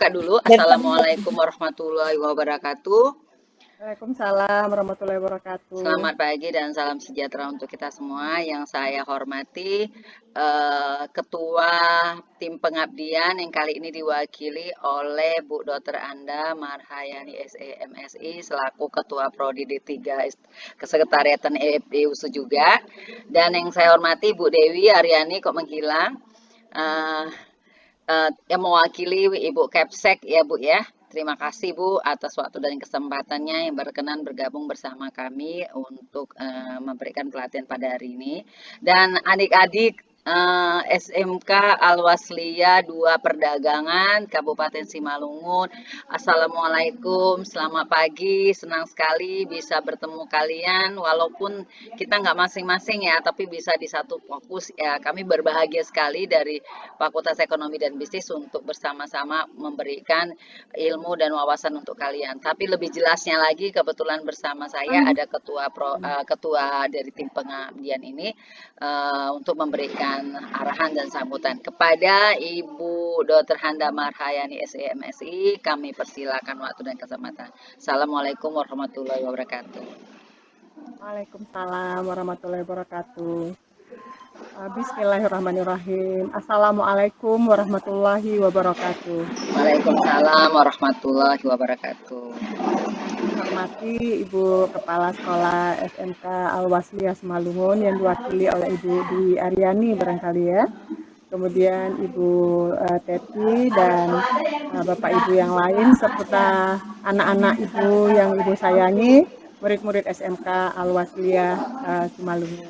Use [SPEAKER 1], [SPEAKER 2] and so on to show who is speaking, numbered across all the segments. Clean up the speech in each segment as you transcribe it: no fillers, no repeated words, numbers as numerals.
[SPEAKER 1] buka dulu.
[SPEAKER 2] Bertemu.
[SPEAKER 1] Assalamualaikum warahmatullahi wabarakatuh.
[SPEAKER 2] Waalaikumsalam warahmatullahi wabarakatuh.
[SPEAKER 1] Selamat pagi dan salam sejahtera untuk kita semua. Yang saya hormati Ketua Tim Pengabdian yang kali ini diwakili oleh Bu Dr. Anda Marhayani SEMSI selaku Ketua Prodi D3 Kesekretariatan EFD-USU juga. Dan yang saya hormati Bu Dewi Aryani kok menghilang. Uh, yang mewakili Ibu Kepsek ya Bu ya. Terima kasih Bu atas waktu dan kesempatannya yang berkenan bergabung bersama kami untuk memberikan pelatihan pada hari ini. Dan adik-adik SMK Al-Wasliyah 2 Perdagangan Kabupaten Simalungun. Assalamualaikum, selamat pagi. Senang sekali bisa bertemu kalian walaupun kita nggak masing-masing ya, tapi bisa di satu fokus ya. Kami berbahagia sekali dari Fakultas Ekonomi dan Bisnis untuk bersama-sama memberikan ilmu dan wawasan untuk kalian. Tapi lebih jelasnya lagi, kebetulan bersama saya ada ketua dari tim pengabdian ini untuk memberikan arahan dan sambutan kepada Ibu Dr. Handa Marhayani SEMSI. Kami persilakan waktu dan kesempatan. Assalamualaikum warahmatullahi wabarakatuh.
[SPEAKER 2] Waalaikumsalam warahmatullahi wabarakatuh. Bismillahirrahmanirrahim. Assalamualaikum warahmatullahi wabarakatuh.
[SPEAKER 1] Waalaikumsalam warahmatullahi wabarakatuh.
[SPEAKER 2] Kami hormati Ibu Kepala Sekolah SMK Al-Wasliyah Simalungun yang diwakili oleh Ibu Dwi Aryani barangkali ya. Kemudian Ibu Teti dan Bapak Ibu yang lain serta anak-anak Ibu yang Ibu sayangi, murid-murid SMK Al-Wasliyah Simalungun.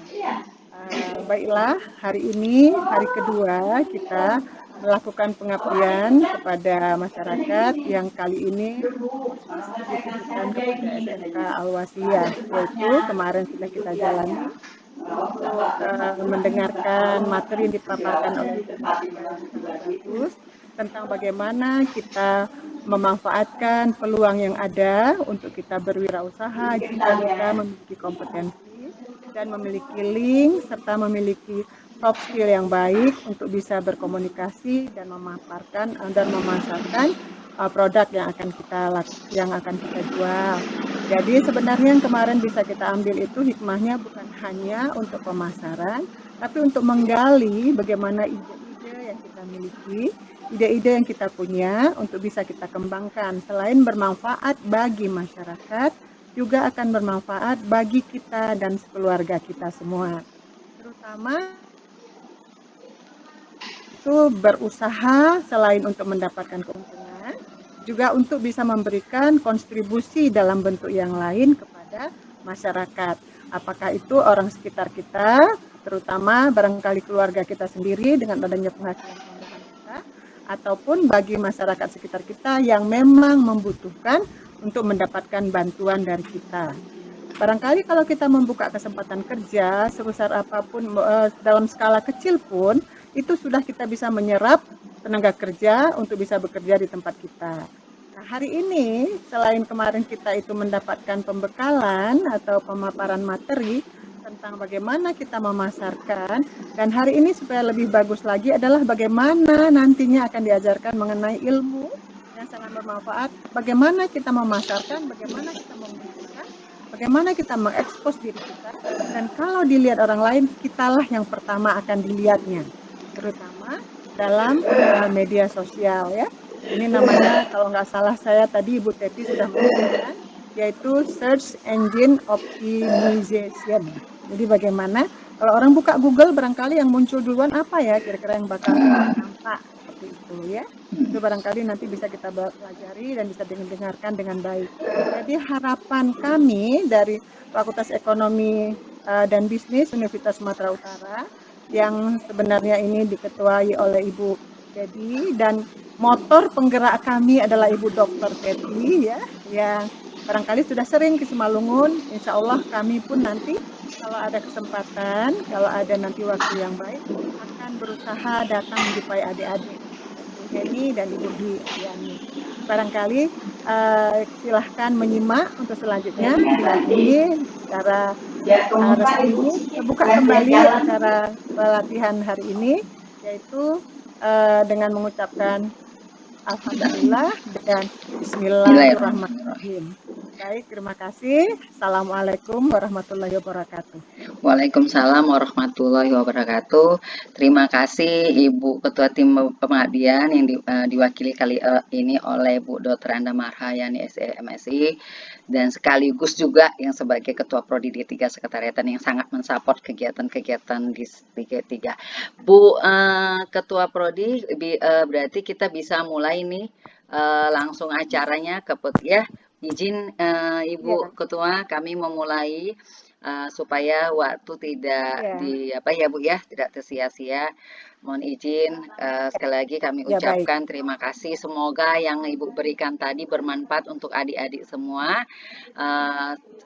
[SPEAKER 2] Baiklah, hari ini hari kedua kita melakukan pengabdian kepada masyarakat yang kali ini khusus ditujukan kepada SMK Al-Wasliyah, yaitu kemarin sudah kita jalani untuk mendengarkan materi yang dipaparkan oleh Ibu yang sangat bagus tentang bagaimana kita memanfaatkan peluang yang ada untuk kita berwirausaha jika kita memiliki kompetensi dan memiliki link serta memiliki soft skill yang baik untuk bisa berkomunikasi dan memaparkan dan memasarkan produk yang akan kita jual. Jadi sebenarnya yang kemarin bisa kita ambil itu hikmahnya bukan hanya untuk pemasaran, tapi untuk menggali bagaimana ide-ide yang kita miliki, ide-ide yang kita punya untuk bisa kita kembangkan. Selain bermanfaat bagi masyarakat, juga akan bermanfaat bagi kita dan keluarga kita semua. Terutama itu berusaha selain untuk mendapatkan keuntungan, juga untuk bisa memberikan kontribusi dalam bentuk yang lain kepada masyarakat. Apakah itu orang sekitar kita, terutama barangkali keluarga kita sendiri dengan adanya penghasilan tambahan kita, ataupun bagi masyarakat sekitar kita yang memang membutuhkan untuk mendapatkan bantuan dari kita. Barangkali kalau kita membuka kesempatan kerja sebesar apapun dalam skala kecil pun, itu sudah kita bisa menyerap tenaga kerja untuk bisa bekerja di tempat kita. Nah, hari ini selain kemarin kita itu mendapatkan pembekalan atau pemaparan materi tentang bagaimana kita memasarkan, dan hari ini supaya lebih bagus lagi adalah bagaimana nantinya akan diajarkan mengenai ilmu yang sangat bermanfaat, bagaimana kita memasarkan, bagaimana kita membuktikan, bagaimana kita mengekspos diri kita, dan kalau dilihat orang lain, kitalah yang pertama akan dilihatnya, terutama dalam media sosial ya. Ini namanya kalau nggak salah saya tadi Ibu Teti sudah mengatakan, yaitu search engine optimization. Jadi bagaimana kalau orang buka Google barangkali yang muncul duluan apa ya kira-kira yang bakal nampak seperti itu ya. Itu barangkali nanti bisa kita pelajari dan bisa dengarkan dengan baik. Jadi harapan kami dari Fakultas Ekonomi dan Bisnis Universitas Sumatera Utara yang sebenarnya ini diketuai oleh Ibu Teti dan motor penggerak kami adalah Ibu Dr. Teti ya, yang barangkali sudah sering ke Simalungun. Insya Allah kami pun nanti kalau ada kesempatan, kalau ada nanti waktu yang baik, akan berusaha datang menjumpai adik-adik Heni dan Ibu Dwi Aryani. Barangkali silahkan menyimak untuk selanjutnya ini secara resmi buka kembali acara pelatihan hari ini, yaitu dengan mengucapkan Alhamdulillah dan Bismillahirrahmanirrahim. Baik, terima kasih. Assalamualaikum warahmatullahi wabarakatuh.
[SPEAKER 1] Waalaikumsalam warahmatullahi wabarakatuh. Terima kasih Ibu Ketua Tim Pengabdian yang diwakili kali ini oleh Bu Dr. Anda Marhayani SEMSI dan sekaligus juga yang sebagai Ketua Prodi D3 Sekretariatan yang sangat mensupport kegiatan-kegiatan di D3. Bu Ketua Prodi, berarti kita bisa mulai nih langsung acaranya ya. Izin Ibu Ketua, kami memulai supaya waktu tidak Bu ya, tidak tersia-sia. Mohon izin sekali lagi kami ucapkan terima kasih. Semoga yang Ibu berikan tadi bermanfaat untuk adik-adik semua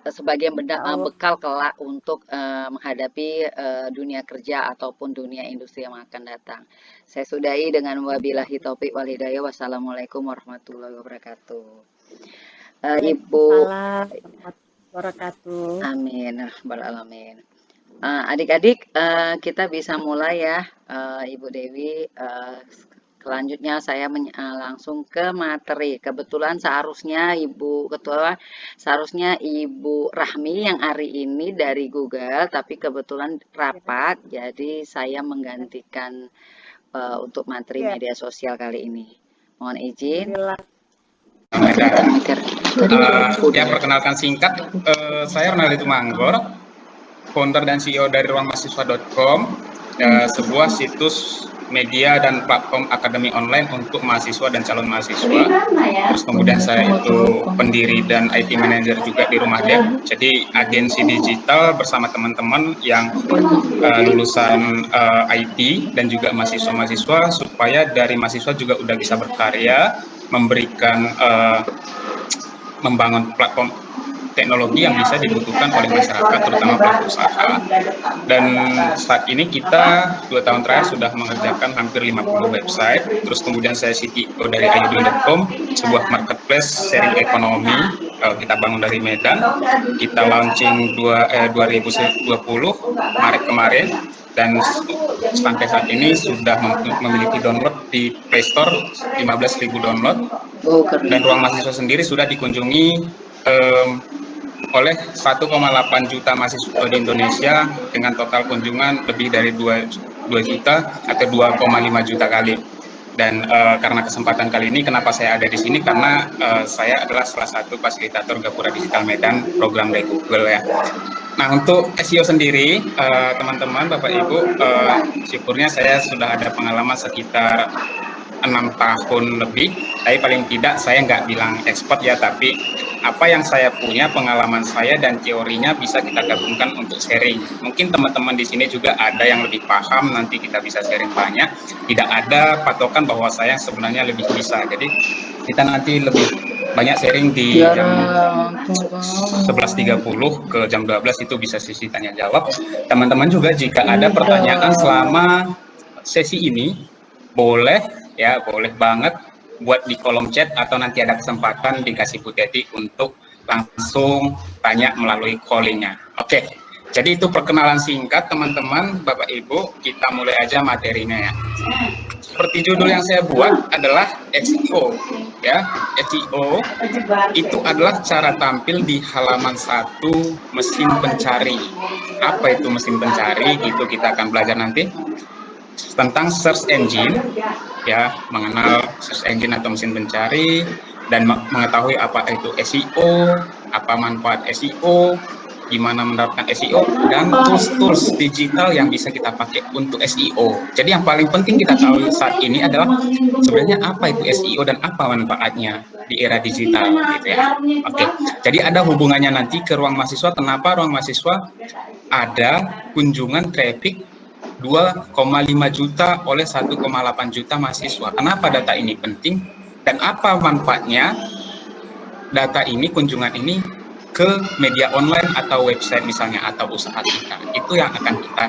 [SPEAKER 1] sebagai bekal kelak untuk menghadapi dunia kerja ataupun dunia industri yang akan datang. Saya sudahi dengan wabillahi taufik wal hidayah. Wassalamualaikum warahmatullahi wabarakatuh. Ibu
[SPEAKER 2] wabarakatuh.
[SPEAKER 1] Amin, alamin. Adik-adik, kita bisa mulai ya, Ibu Dewi. Selanjutnya saya langsung ke materi. Kebetulan seharusnya Ibu Ketua, seharusnya Ibu Rahmi yang hari ini dari Google, tapi kebetulan rapat, jadi saya menggantikan untuk materi media sosial kali ini. Mohon izin.
[SPEAKER 3] Ya, perkenalkan singkat, saya Ronaldo Manggor, founder dan CEO dari ruangmahasiswa.com, sebuah situs media dan platform akademi online untuk mahasiswa dan calon mahasiswa. Terus kemudian saya itu pendiri dan IT manager juga di Rumah Dev, jadi agensi digital bersama teman-teman yang lulusan IT dan juga mahasiswa-mahasiswa, supaya dari mahasiswa juga udah bisa berkarya, memberikan membangun platform teknologi yang bisa dibutuhkan oleh masyarakat, terutama pelaku usaha. Dan saat ini kita 2 tahun terakhir sudah mengerjakan hampir 50 website. Terus kemudian saya CTO dari ayudin.com, sebuah marketplace sharing ekonomi. Kita bangun dari Medan. Kita launching 2020 Maret kemarin. Dan sampai saat ini sudah memiliki download di Play Store 15.000 download. Dan Ruang Mahasiswa sendiri sudah dikunjungi oleh 1,8 juta mahasiswa di Indonesia dengan total kunjungan lebih dari 2 juta atau 2,5 juta kali. Dan karena kesempatan kali ini, kenapa saya ada di sini? Karena saya adalah salah satu fasilitator Gapura Digital Medan, program dari Google ya. Nah, untuk SEO sendiri, teman-teman, Bapak Ibu, syukurnya saya sudah ada pengalaman sekitar 6 tahun lebih, tapi paling tidak saya nggak bilang expert ya, tapi apa yang saya punya, pengalaman saya dan teorinya bisa kita gabungkan untuk sharing. Mungkin teman-teman di sini juga ada yang lebih paham, nanti kita bisa sharing banyak. Tidak ada patokan bahwa saya sebenarnya lebih bisa, jadi kita nanti lebih banyak sharing di jam 11.30 ke jam 12 itu bisa sesi tanya jawab. Teman-teman juga jika ada pertanyaan selama sesi ini, boleh banget buat di kolom chat atau nanti ada kesempatan dikasih Bu Teti untuk langsung tanya melalui callingnya. Oke, jadi itu perkenalan singkat teman-teman, Bapak Ibu, kita mulai aja materinya ya. Seperti judul yang saya buat adalah SEO ya. SEO itu adalah cara tampil di halaman 1 mesin pencari. Apa itu mesin pencari? Itu kita akan belajar nanti tentang search engine ya, mengenal search engine atau mesin pencari dan mengetahui apa itu SEO, apa manfaat SEO, gimana menerapkan SEO, dan tools-tools digital yang bisa kita pakai untuk SEO. Jadi yang paling penting kita tahu saat ini adalah sebenarnya apa itu SEO dan apa manfaatnya di era digital gitu ya. Oke, jadi ada hubungannya nanti ke Ruang Mahasiswa. Kenapa Ruang Mahasiswa ada kunjungan traffic 2,5 juta oleh 1,8 juta mahasiswa? Kenapa data ini penting dan apa manfaatnya data ini, kunjungan ini ke media online atau website misalnya atau usaha kita? Itu yang akan kita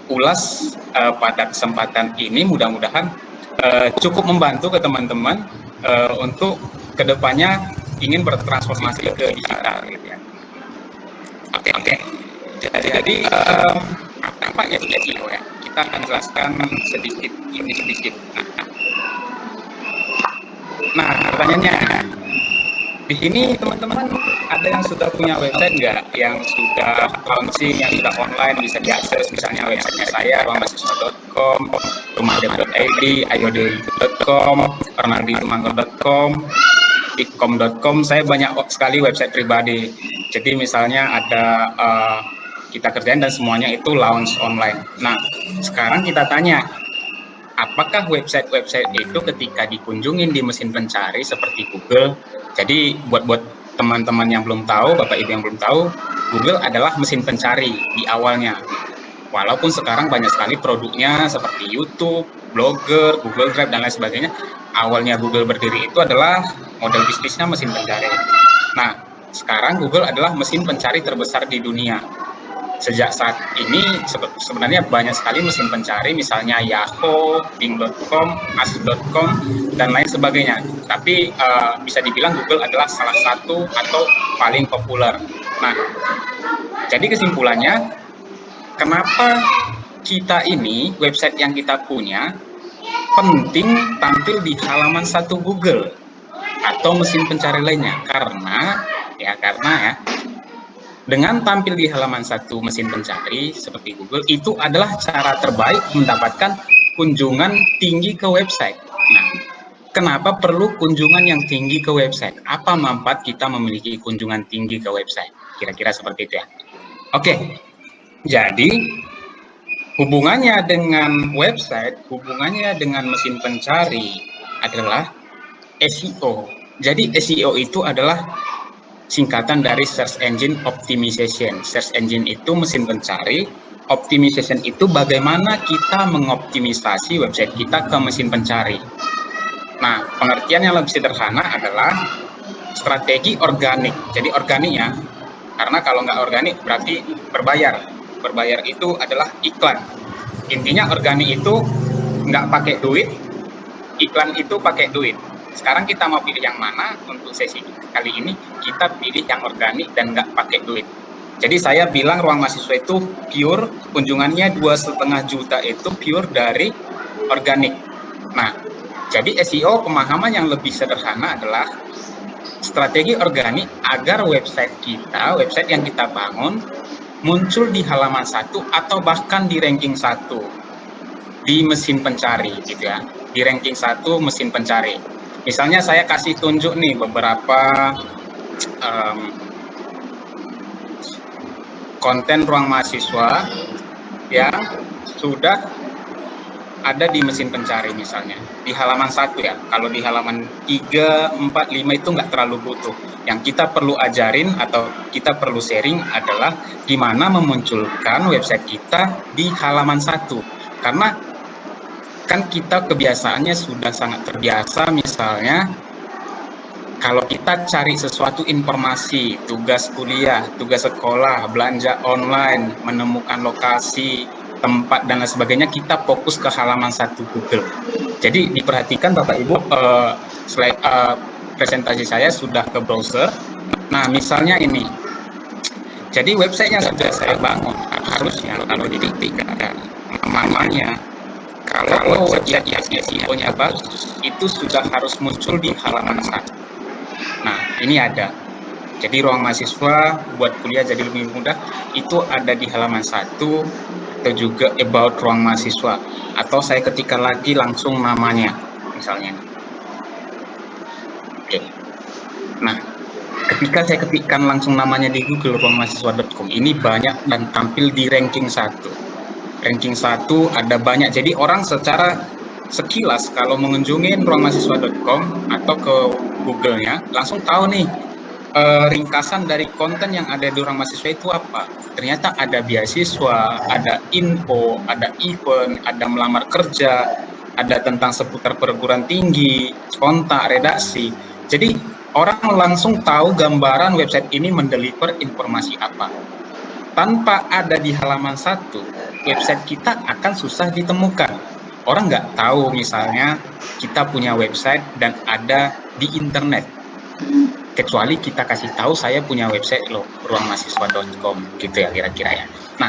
[SPEAKER 3] ulas pada kesempatan ini. Mudah-mudahan cukup membantu ke teman-teman untuk kedepannya ingin bertransformasi ke digital gitu ya. Oke. Jadi apa itu SEO ya? Kita akan jelaskan sedikit. Nah, pertanyaannya, di sini teman-teman ada yang sudah punya website nggak? Yang sudah launching, yang sudah online, bisa diakses misalnya websitenya saya, ruangmahasiswa.com, rumahdev.id, ayodel.com, ornalditumanggor.com, ipcom.com. Saya banyak sekali website pribadi. Jadi misalnya ada kita kerjain dan semuanya itu launch online. Nah, sekarang kita tanya, apakah website-website itu ketika dikunjungin di mesin pencari seperti Google, jadi buat teman-teman yang belum tahu, Bapak Ibu yang belum tahu, Google adalah mesin pencari di awalnya. Walaupun sekarang banyak sekali produknya seperti YouTube, Blogger, Google Drive, dan lain sebagainya, awalnya Google berdiri itu adalah model bisnisnya mesin pencari. Nah, sekarang Google adalah mesin pencari terbesar di dunia. Sejak saat ini sebenarnya banyak sekali mesin pencari, misalnya Yahoo, Bing.com, Ask.com, dan lain sebagainya. Tapi bisa dibilang Google adalah salah satu atau paling populer. Nah, jadi kesimpulannya, kenapa kita ini, website yang kita punya, penting tampil di halaman satu Google atau mesin pencari lainnya? Karena dengan tampil di halaman satu mesin pencari seperti Google, itu adalah cara terbaik mendapatkan kunjungan tinggi ke website. Nah, kenapa perlu kunjungan yang tinggi ke website? Apa manfaat kita memiliki kunjungan tinggi ke website? Kira-kira seperti itu ya. Oke, jadi hubungannya dengan website, hubungannya dengan mesin pencari adalah SEO. Jadi SEO itu adalah singkatan dari Search Engine Optimization. Search Engine itu mesin pencari, optimization itu bagaimana kita mengoptimisasi website kita ke mesin pencari. Nah, pengertian yang lebih sederhana adalah strategi organik. Jadi organiknya, karena kalau nggak organik berarti berbayar. Berbayar itu adalah iklan. Intinya organik itu nggak pakai duit, iklan itu pakai duit. Sekarang kita mau pilih yang mana untuk sesi kali ini? Kita pilih yang organik dan nggak pakai duit. Jadi saya bilang Ruang Mahasiswa itu pure, kunjungannya 2,5 juta itu pure dari organik. Nah, jadi SEO pemahaman yang lebih sederhana adalah strategi organik agar website kita, website yang kita bangun, muncul di halaman 1 atau bahkan di ranking 1 di mesin pencari gitu ya. Di ranking 1 mesin pencari. Misalnya saya kasih tunjuk nih beberapa konten Ruang Mahasiswa yang sudah ada di mesin pencari misalnya. Di halaman 1 ya, kalau di halaman 3, 4, 5 itu nggak terlalu butuh. Yang kita perlu ajarin atau kita perlu sharing adalah gimana memunculkan website kita di halaman 1. Karena kan kita kebiasaannya sudah sangat terbiasa, misalnya kalau kita cari sesuatu informasi, tugas kuliah, tugas sekolah, belanja online, menemukan lokasi, tempat, dan lain sebagainya, kita fokus ke halaman 1 Google. Jadi diperhatikan Bapak Ibu, presentasi saya sudah ke browser. Nah, misalnya ini. Jadi websitenya sudah saya bangun, harusnya kalau diketikkan namanya, kalau website yang SEO-nya bagus, itu sudah harus muncul di halaman 1. Nah, ini ada. Jadi Ruang Mahasiswa buat kuliah jadi lebih mudah, itu ada di halaman 1, atau juga about Ruang Mahasiswa. Atau saya ketikkan lagi langsung namanya, misalnya. Oke. Nah, ketika saya ketikkan langsung namanya di Google, ruangmahasiswa.com, ini banyak dan tampil di ranking 1. Ranking 1 ada banyak, jadi orang secara sekilas kalau mengunjungi ruangmahasiswa.com atau ke Google-nya langsung tahu nih ringkasan dari konten yang ada di Ruang Mahasiswa itu apa. Ternyata ada beasiswa, ada info, ada event, ada melamar kerja, ada tentang seputar perguruan tinggi, kontak, redaksi. Jadi orang langsung tahu gambaran website ini mendeliver informasi apa. Tanpa ada di halaman 1, website kita akan susah ditemukan. Orang nggak tahu misalnya kita punya website dan ada di internet. Kecuali kita kasih tahu saya punya website loh, ruangmahasiswa.com gitu ya kira-kira ya. Nah,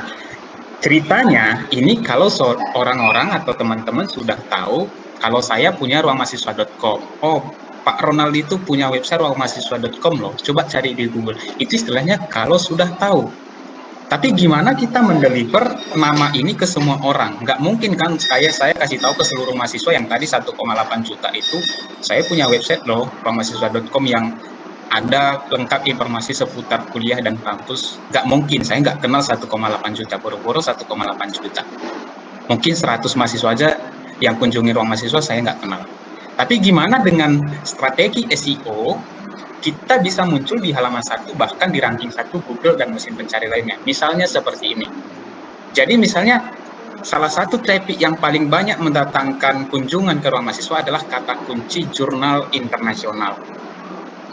[SPEAKER 3] ceritanya ini kalau orang-orang atau teman-teman sudah tahu kalau saya punya ruangmahasiswa.com. Oh, Pak Ronaldi itu punya website ruangmahasiswa.com loh. Coba cari di Google. Itu istilahnya kalau sudah tahu. Tapi gimana kita mendeliver nama ini ke semua orang? Nggak mungkin kan saya kasih tahu ke seluruh mahasiswa yang tadi 1,8 juta itu, saya punya website loh, ruangmahasiswa.com yang ada lengkap informasi seputar kuliah dan kampus. Nggak mungkin, saya nggak kenal 1,8 juta, boro-boro 1,8 juta. Mungkin 100 mahasiswa aja yang kunjungi ruang mahasiswa saya nggak kenal. Tapi gimana dengan strategi SEO, kita bisa muncul di halaman 1, bahkan di ranking 1 Google dan mesin pencari lainnya. Misalnya seperti ini. Jadi misalnya salah satu traffic yang paling banyak mendatangkan kunjungan ke ruang mahasiswa adalah kata kunci jurnal internasional.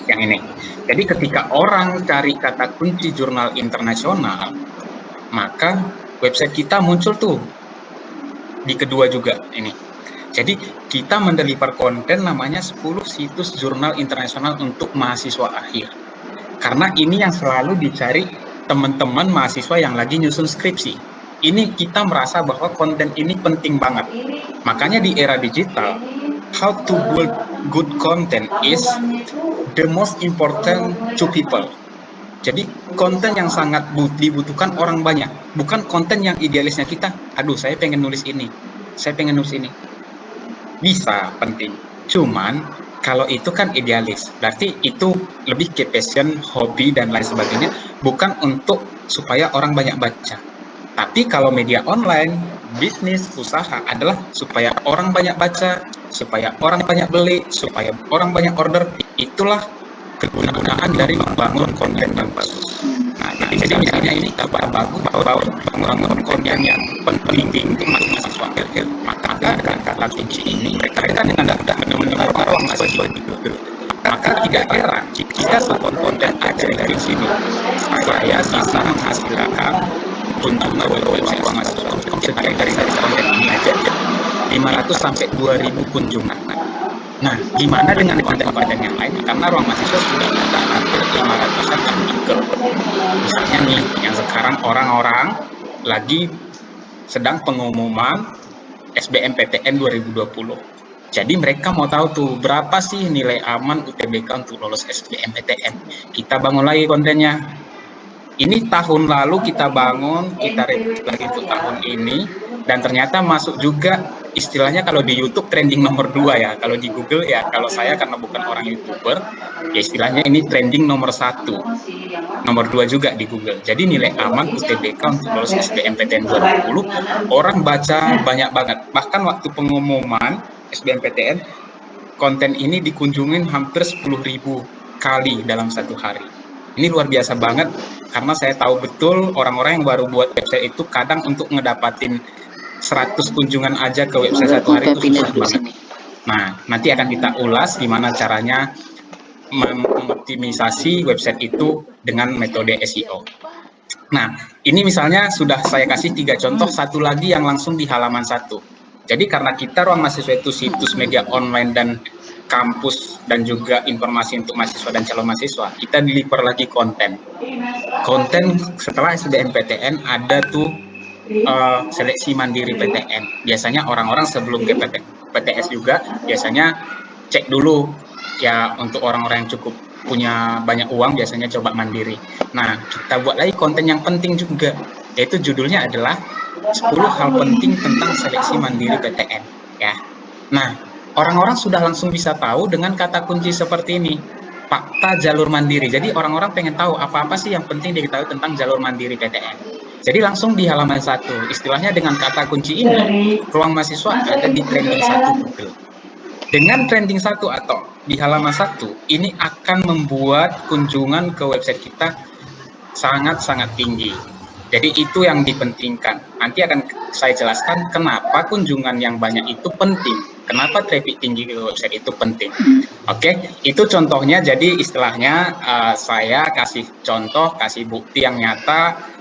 [SPEAKER 3] Yang ini. Jadi ketika orang cari kata kunci jurnal internasional, maka website kita muncul tuh di kedua juga ini. Jadi kita mendeliver konten namanya 10 situs jurnal internasional untuk mahasiswa akhir. Karena ini yang selalu dicari teman-teman mahasiswa yang lagi nyusun skripsi. Ini kita merasa bahwa konten ini penting banget. Makanya di era digital, how to build good content is the most important to people. Jadi konten yang sangat dibutuhkan orang banyak, bukan konten yang idealisnya kita, aduh saya pengen nulis ini, saya pengen nulis ini. Bisa, penting. Cuman kalau itu kan idealis, berarti itu lebih ke passion, hobi, dan lain sebagainya, bukan untuk supaya orang banyak baca. Tapi kalau media online, bisnis, usaha adalah supaya orang banyak baca, supaya orang banyak beli, supaya orang banyak order. Itulah kegunaan dari membangun konten yang bagus. Nah, jadi misalnya ini kabar bagus bahwa bangun konten yang penting untuk mahasiswa akhir, maka dengan kata kunci ini mereka dengan mudah menemukan ruang mahasiswa di Google. Maka tidak heran jika satu konten aja dari sini saya bisa menghasilkan kunjungan ke website ruang mahasiswa dari konten ini aja 500 sampai 2000 kunjungan. Nah, gimana dengan konten-konten yang lain? Karena ruang mahasiswa sudah ada hampir 500-an artikel. Misalnya nih, yang sekarang orang-orang lagi sedang pengumuman SBMPTN 2020. Jadi mereka mau tahu tuh berapa sih nilai aman UTBK untuk lolos SBMPTN. Kita bangun lagi kontennya. Ini tahun lalu kita bangun, kita repeat lagi untuk tahun ini, dan ternyata masuk juga istilahnya kalau di YouTube trending nomor 2 ya. Kalau di Google ya, kalau saya karena bukan orang YouTuber, ya istilahnya ini trending nomor 1. Nomor 2 juga di Google. Jadi nilai aman UTBK untuk lolos SBMPTN 2020, orang baca banyak banget. Bahkan waktu pengumuman SBMPTN, konten ini dikunjungin hampir 10.000 kali dalam satu hari. Ini luar biasa banget, karena saya tahu betul orang-orang yang baru buat website itu kadang untuk ngedapatin 100 kunjungan aja ke website satu hari itu susah banget. Nah, nanti akan kita ulas gimana caranya mengoptimisasi website itu dengan metode SEO. Nah, ini misalnya sudah saya kasih 3 contoh, satu lagi yang langsung di halaman 1. Jadi karena kita ruang mahasiswa itu situs media online dan kampus dan juga informasi untuk mahasiswa dan calon mahasiswa, kita deliver lagi konten. Konten setelah SBMPTN ada tuh seleksi mandiri PTN. Biasanya orang-orang sebelum ke PTS juga biasanya cek dulu ya, untuk orang-orang yang cukup punya banyak uang biasanya coba mandiri. Nah, kita buat lagi konten yang penting juga, yaitu judulnya adalah 10 hal penting tentang seleksi mandiri PTN ya. Nah, orang-orang sudah langsung bisa tahu dengan kata kunci seperti ini, fakta jalur mandiri. Jadi orang-orang pengen tahu apa-apa sih yang penting diketahui tentang jalur mandiri PTN. Jadi langsung di halaman 1, istilahnya dengan kata kunci ini, ruang mahasiswa ada di trending 1 Google. Dengan trending 1 atau di halaman 1, ini akan membuat kunjungan ke website kita sangat-sangat tinggi. Jadi itu yang dipentingkan. Nanti akan saya jelaskan kenapa kunjungan yang banyak itu penting. Kenapa traffic tinggi ke website itu penting. Oke, itu contohnya. Jadi istilahnya saya kasih contoh, kasih bukti yang nyata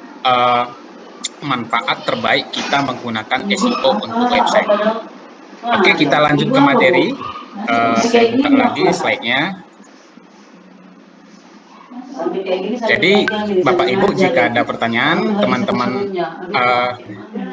[SPEAKER 3] manfaat terbaik kita menggunakan SEO untuk website. Oke, kita lanjut ke materi. Saya buka lagi slide-nya. Jadi Bapak Ibu jika ada pertanyaan teman-teman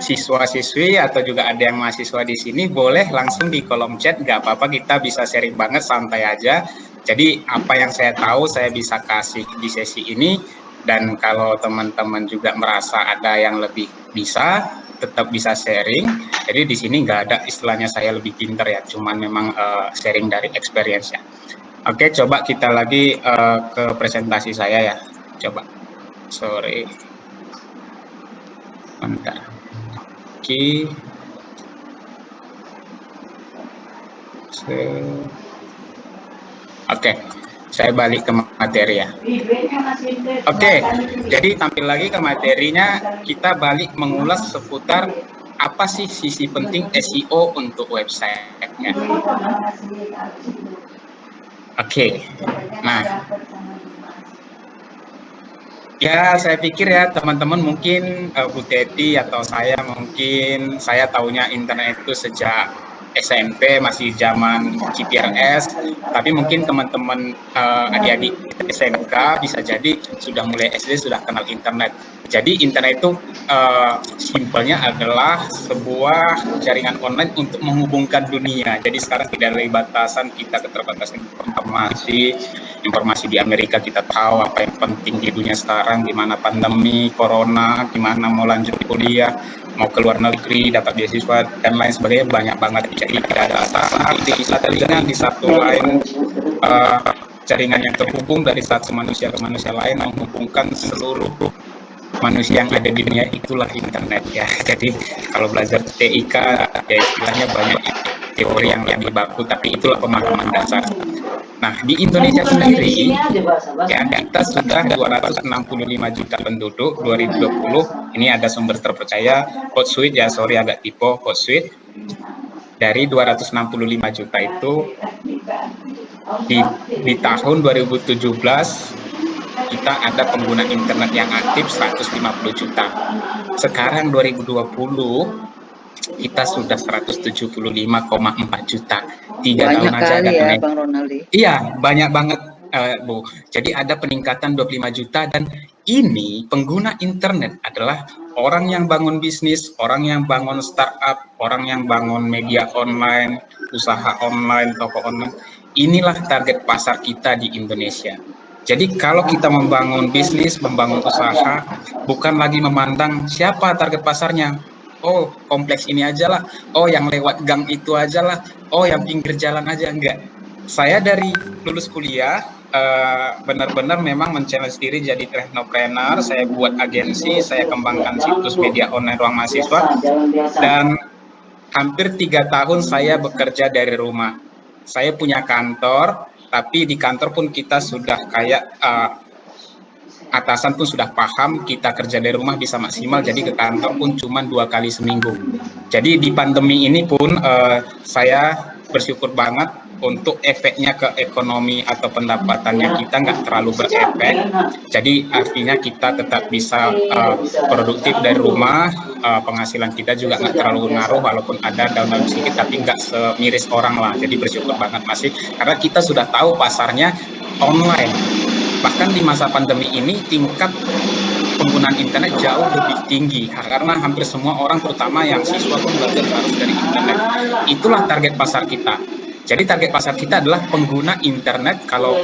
[SPEAKER 3] siswa-siswi atau juga ada yang mahasiswa di sini boleh langsung di kolom chat, nggak apa-apa, kita bisa sharing banget, santai aja. Jadi apa yang saya tahu saya bisa kasih di sesi ini, dan kalau teman-teman juga merasa ada yang lebih bisa, tetap bisa sharing. Jadi di sini nggak ada istilahnya saya lebih pintar ya, cuman memang sharing dari experience ya. Oke, coba kita lagi ke presentasi saya ya. Coba, sorry, bentar. Oke, saya balik ke materi ya. Oke, jadi tampil lagi ke materinya, kita balik mengulas seputar apa sih sisi penting SEO untuk website-nya. Oke, nah, ya saya pikir ya teman-teman mungkin Bu Teti atau saya mungkin, saya tahunya internet itu sejak SMP, masih zaman GPRS, tapi mungkin teman-teman adik-adik SMK bisa jadi sudah mulai SD sudah kenal internet. Jadi internet itu simpelnya adalah sebuah jaringan online untuk menghubungkan dunia. Jadi sekarang tidak ada batasan kita keterbatasan informasi di Amerika, kita tahu apa yang penting di dunia sekarang, gimana pandemi, corona, gimana mau lanjut kuliah, mau ke luar negeri, dapat beasiswa, dan lain sebagainya, banyak banget. Jadi tidak ada batasan, di satu lain jaringan yang terhubung dari satu manusia ke manusia lain, menghubungkan seluruh manusia yang ada di dunia, itulah internet ya. Jadi kalau belajar TIK ya istilahnya banyak teori yang lebih baku, tapi itulah pemahaman dasar. Nah, di Indonesia sendiri ya kita sudah 265 juta penduduk 2020. Ini ada sumber terpercaya Hootsuite ya, sorry agak typo, Hootsuite. Dari 265 juta itu di tahun 2017 kita ada pengguna internet yang aktif 150 juta. Sekarang 2020 kita sudah 175,4 juta. 3 tahun aja ada
[SPEAKER 1] ya, Bang Ronaldi.
[SPEAKER 3] Iya, banyak banget Bu. Jadi ada peningkatan 25 juta, dan ini pengguna internet adalah orang yang bangun bisnis, orang yang bangun startup, orang yang bangun media online, usaha online, toko online. Inilah target pasar kita di Indonesia. Jadi kalau kita membangun bisnis, membangun usaha, bukan lagi memandang siapa target pasarnya. Oh, kompleks ini aja lah. Oh, yang lewat gang itu aja lah. Oh, yang pinggir jalan aja, enggak. Saya dari lulus kuliah, benar-benar memang men-challenge diri jadi technopreneur. Saya buat agensi, saya kembangkan situs media online ruang mahasiswa, dan hampir 3 tahun saya bekerja dari rumah. Saya punya kantor, tapi di kantor pun kita sudah kayak atasan pun sudah paham kita kerja dari rumah bisa maksimal, jadi ke kantor pun cuma 2 kali seminggu. Jadi di pandemi ini pun saya bersyukur banget untuk efeknya ke ekonomi atau pendapatannya kita nggak terlalu berefek. Jadi artinya kita tetap bisa produktif dari rumah, penghasilan kita juga nggak terlalu ngaruh, walaupun ada down sedikit tapi nggak semiris orang lah. Jadi bersyukur banget masih, karena kita sudah tahu pasarnya online. Bahkan di masa pandemi ini tingkat penggunaan internet jauh lebih tinggi karena hampir semua orang, terutama yang siswa pun belajar harus dari internet. Itulah target pasar kita. Jadi target pasar kita adalah pengguna internet. Kalau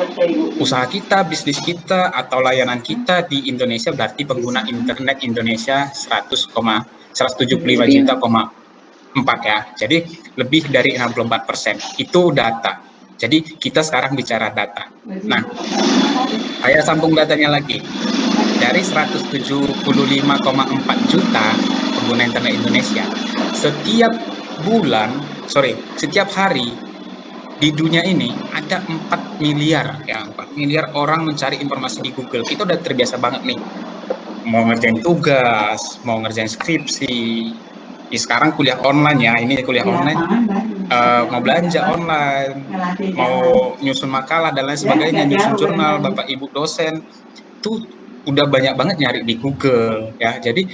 [SPEAKER 3] usaha kita, bisnis kita, atau layanan kita di Indonesia, berarti pengguna internet Indonesia 175 juta,4 ya. Jadi lebih dari 64%. Itu data. Jadi kita sekarang bicara data. Nah, saya sambung datanya lagi. Dari 175,4 juta pengguna internet Indonesia, setiap hari di dunia ini ada 4 miliar orang mencari informasi di Google. Kita udah terbiasa banget nih, mau ngerjain tugas, mau ngerjain skripsi, sekarang kuliah online ya, ini kuliah online, mau belanja online, mau nyusun makalah dan lain sebagainya, nyusun jurnal, Bapak Ibu dosen, tuh udah banyak banget nyari di Google ya. Jadi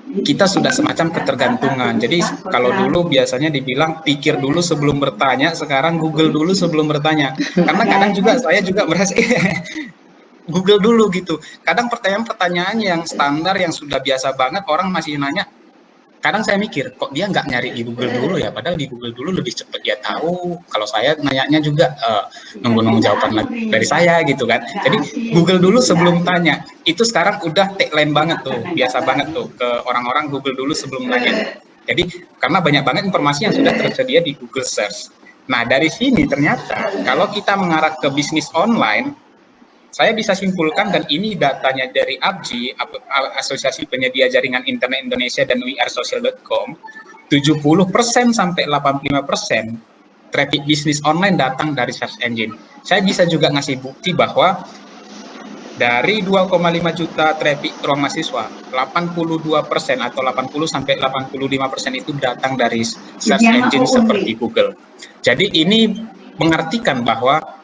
[SPEAKER 3] kita sudah semacam ketergantungan. Jadi kalau dulu biasanya dibilang pikir dulu sebelum bertanya, sekarang Google dulu sebelum bertanya. Karena kadang juga saya juga merasa Google dulu gitu. Kadang pertanyaan-pertanyaan yang standar yang sudah biasa banget orang masih nanya. Kadang saya mikir, kok dia nggak nyari di Google dulu ya? Padahal di Google dulu lebih cepat dia tahu. Kalau saya nanyanya juga nunggu-nunggu jawaban dari saya gitu kan. Jadi Google dulu sebelum tanya. Itu sekarang udah tagline banget tuh, biasa banget tuh ke orang-orang Google dulu sebelum tanya. Jadi karena banyak banget informasi yang sudah tersedia di Google Search. Nah dari sini ternyata kalau kita mengarah ke bisnis online, saya bisa simpulkan, dan ini datanya dari APJI, Asosiasi Penyedia Jaringan Internet Indonesia, dan wearesocial.com, 70% sampai 85% traffic bisnis online datang dari search engine. Saya bisa juga ngasih bukti bahwa dari 2,5 juta traffic ruang mahasiswa, 82% atau 80 sampai 85% itu datang dari search engine seperti Google. Jadi ini mengartikan bahwa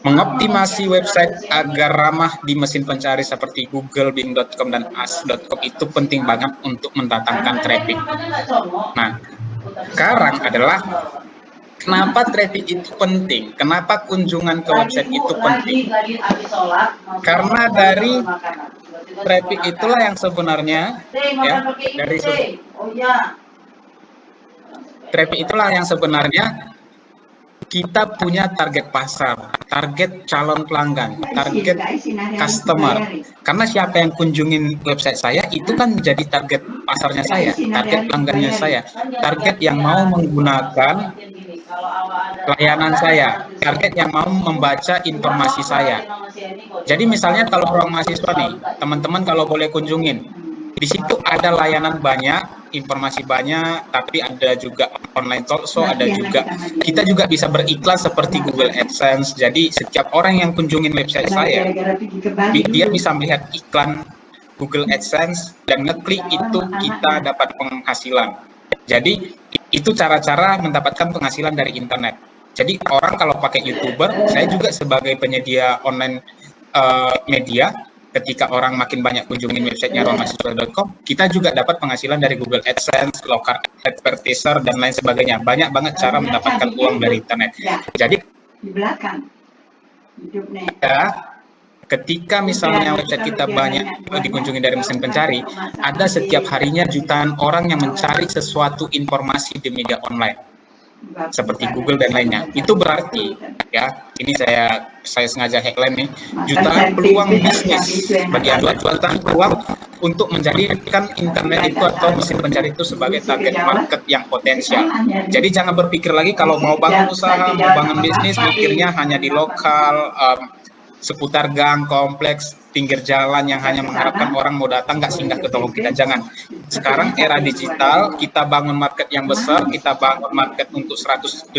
[SPEAKER 3] mengoptimasi website agar ramah di mesin pencari seperti Google, Bing.com, dan Ask.com itu penting banget untuk mendatangkan traffic. Nah, sekarang adalah kenapa traffic itu penting? Kenapa kunjungan ke website itu penting? Karena dari traffic itulah yang sebenarnya, ya, dari traffic itulah yang sebenarnya kita punya target pasar, target calon pelanggan, target customer. Karena siapa yang kunjungin website saya, itu kan menjadi target pasarnya saya, target pelanggannya saya, target yang mau menggunakan layanan saya, target yang mau membaca informasi saya. Jadi misalnya kalau ruang mahasiswa nih, teman-teman kalau boleh kunjungin, di situ ada layanan banyak, informasi banyak, tapi ada juga online talkshow, ada juga kita juga bisa beriklan seperti Google AdSense. Jadi setiap orang yang kunjungin website saya, dia bisa melihat iklan Google AdSense dan ngeklik itu kita dapat penghasilan. Jadi itu cara-cara mendapatkan penghasilan dari internet. Jadi orang kalau pakai YouTuber, saya juga sebagai penyedia online media. Ketika orang makin banyak kunjungin websitenya ruangmahasiswa.com, kita juga dapat penghasilan dari Google AdSense, local advertiser, dan lain sebagainya. Banyak banget cara mendapatkan uang dari internet. Jadi,
[SPEAKER 4] di belakang,
[SPEAKER 3] ketika misalnya website kita banyak dikunjungi dari mesin pencari, ada setiap harinya jutaan orang yang mencari sesuatu informasi di media online seperti Google dan lainnya. Itu berarti, ya, ini saya sengaja headline nih, jutaan peluang bisnis bagi Anda, jutaan peluang untuk menjadikan internet itu atau mesin pencari itu sebagai target market yang potensial. Jadi jangan berpikir lagi kalau mau bangun usaha, mau bangun bisnis, mikirnya hanya di lokal, seputar gang, kompleks, pinggir jalan yang hanya mengharapkan orang mau datang nggak singgah ke toko kita. Jangan. Sekarang era digital, kita bangun market yang besar, kita bangun market untuk 175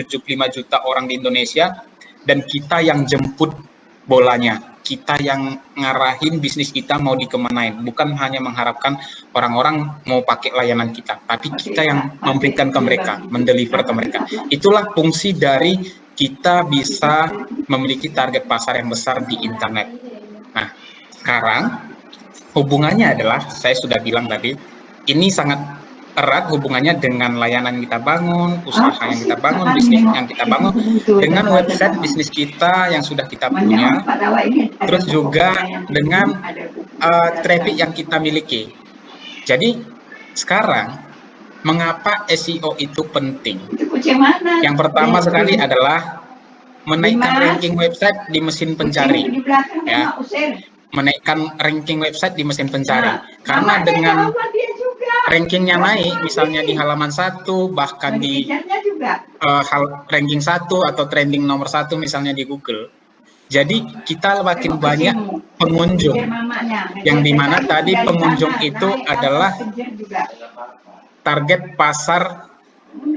[SPEAKER 3] juta orang di Indonesia, dan kita yang jemput bolanya, kita yang ngarahin bisnis kita mau dikemanain, bukan hanya mengharapkan orang-orang mau pakai layanan kita, tapi kita yang memberikan ke mereka, mendeliver ke mereka. Itulah fungsi dari kita bisa memiliki target pasar yang besar di internet. Nah, sekarang hubungannya adalah, saya sudah bilang tadi, ini sangat erat hubungannya dengan layanan yang kita bangun, usaha yang kita bangun, bisnis yang kita bangun, dengan website bisnis kita yang sudah kita punya, terus juga dengan traffic yang kita miliki. Jadi sekarang, mengapa SEO itu penting? Yang pertama sekali adalah menaikkan ranking website di mesin pencari, ya, menaikkan ranking website di mesin pencari. Karena dengan rankingnya naik, misalnya di halaman 1, bahkan di ranking 1 atau trending nomor 1 misalnya di Google. Jadi kita makin banyak pengunjung, yang dimana tadi pengunjung itu adalah target pasar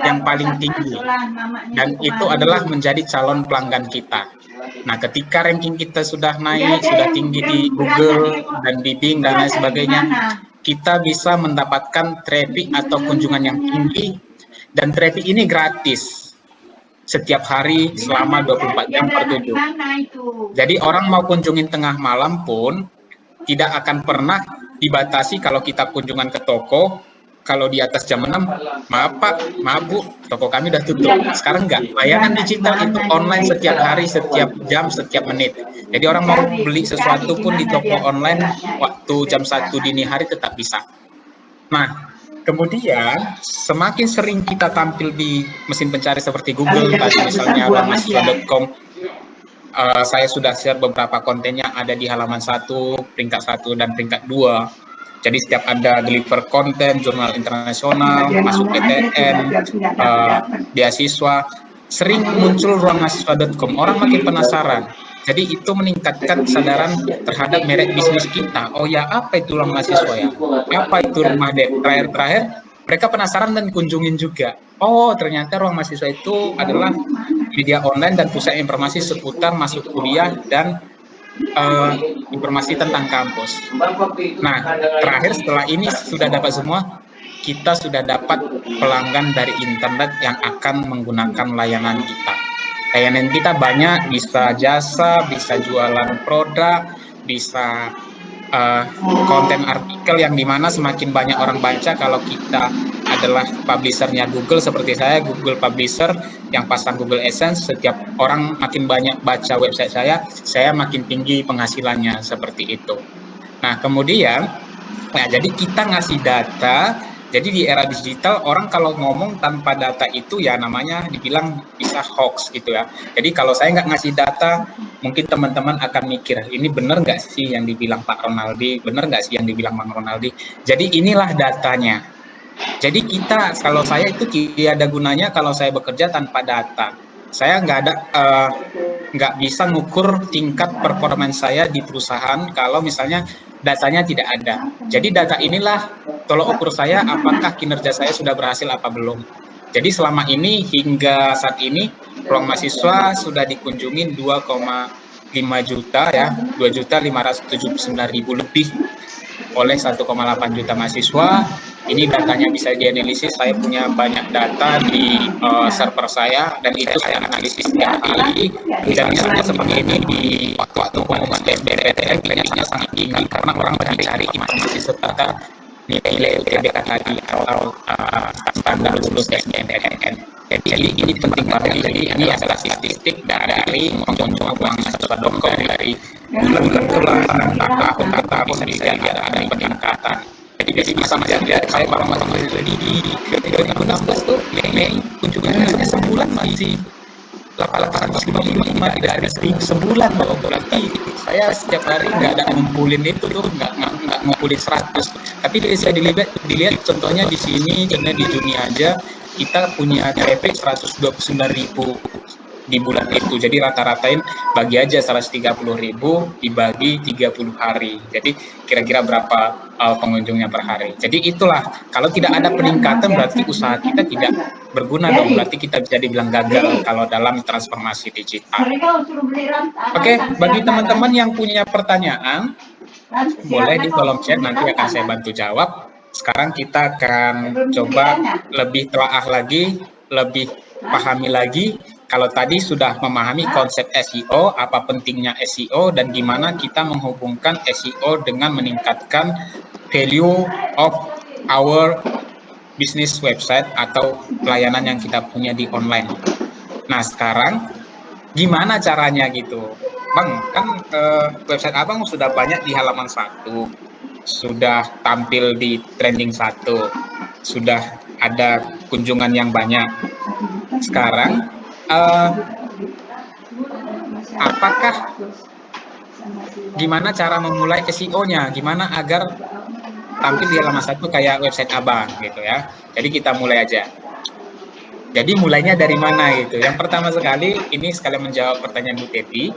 [SPEAKER 3] yang paling tinggi, dan itu adalah menjadi calon pelanggan kita. Nah, ketika ranking kita sudah naik, sudah tinggi di Google dan di Bing dan lain sebagainya, kita bisa mendapatkan traffic atau kunjungan yang tinggi, dan traffic ini gratis setiap hari selama 24 jam per 7. Jadi orang mau kunjungin tengah malam pun tidak akan pernah dibatasi kalau kita kunjungan ke toko, kalau di atas jam 6, maaf Pak, maaf Bu, toko kami udah tutup. Sekarang enggak, layanan digital itu online setiap hari, setiap jam, setiap menit. Jadi orang mau beli sesuatu pun di toko online waktu jam 1 dini hari tetap bisa. Nah, kemudian semakin sering kita tampil di mesin pencari seperti Google, tadi misalnya ruangmahasiswa.com, saya sudah share beberapa kontennya ada di halaman 1, peringkat 1 dan peringkat 2. Jadi setiap ada deliver konten, jurnal internasional, masuk PTN, beasiswa, sering muncul ruangmahasiswa.com. Orang makin penasaran. Jadi itu meningkatkan kesadaran terhadap merek bisnis kita. Oh ya, apa itu ruang mahasiswa ya? Apa itu rumah dep? Terakhir, mereka penasaran dan kunjungin juga. Oh, ternyata ruang mahasiswa itu adalah media online dan pusat informasi seputar masuk kuliah dan informasi tentang kampus. Nah, terakhir setelah ini sudah dapat semua, kita sudah dapat pelanggan dari internet yang akan menggunakan layanan kita. Layanan kita banyak, bisa jasa, bisa jualan produk, bisa konten artikel yang dimana semakin banyak orang baca. Kalau kita adalah publishernya Google seperti saya, Google Publisher yang pasang Google AdSense, setiap orang makin banyak baca website saya makin tinggi penghasilannya, seperti itu. Nah, kemudian, jadi kita ngasih data. Jadi di era digital, orang kalau ngomong tanpa data itu ya namanya dibilang bisa hoax gitu ya. Jadi kalau saya nggak ngasih data, mungkin teman-teman akan mikir, ini benar nggak sih yang dibilang Pak Ronaldi, benar nggak sih yang dibilang Bang Ronaldi. Jadi inilah datanya. Jadi kita, kalau saya itu tidak ada gunanya kalau saya bekerja tanpa data. Saya nggak bisa ngukur tingkat performance saya di perusahaan kalau misalnya datanya tidak ada. Jadi data inilah tolok ukur saya apakah kinerja saya sudah berhasil apa belum. Jadi selama ini hingga saat ini ruang mahasiswa sudah dikunjungi 2,5 juta ya, 2.579.000 lebih oleh 1,8 juta mahasiswa. Ini datanya bisa dianalisis. Saya punya banyak data di server saya dan itu saya analisis setiap hari. Dan misalnya seperti ini di waktu-waktu pengumuman SBMPTN nilainya sangat tinggi karena orang mencari informasi seputar nilai UTBK tadi atau standar lulus SBMPTN. Jadi ini penting banget. Jadi ini adalah statistik dari ruangmahasiswa.com dari bulan ke bulan, tahun bisa dilihat ada peningkatan. Jadi bisa lihat saya baru masuk di 2016 tuh Mei kunjungannya hanya sebulan masih 855, tidak ada sebulan loh. Berarti saya setiap hari nggak ada ngumpulin itu tuh, nggak ngumpulin 100. Tapi bisa dilihat contohnya di sini, karena di Juni aja kita punya traffic 129.000 di bulan itu. Jadi rata-ratain bagi aja 130.000 dibagi 30 hari. Jadi kira-kira berapa pengunjungnya per hari. Jadi itulah, kalau tidak ada peningkatan berarti usaha kita tidak berguna dong. Berarti kita bisa dibilang gagal kalau dalam transformasi digital. Oke, bagi teman-teman yang punya pertanyaan, boleh di kolom chat, nanti akan saya bantu jawab. Sekarang kita akan coba lebih telaah lagi, lebih pahami lagi. Kalau tadi sudah memahami konsep SEO, apa pentingnya SEO, dan gimana kita menghubungkan SEO dengan meningkatkan value of our business website atau pelayanan yang kita punya di online. Nah, sekarang gimana caranya gitu? Bang, kan website Abang sudah banyak di halaman 1, sudah tampil di trending 1, sudah ada kunjungan yang banyak. Sekarang apakah gimana cara memulai SEO-nya? Gimana agar tampil di halaman 1 kayak website Abang gitu ya. Jadi kita mulai aja. Jadi mulainya dari mana gitu? Yang pertama sekali, ini sekalian menjawab pertanyaan Bu Teti,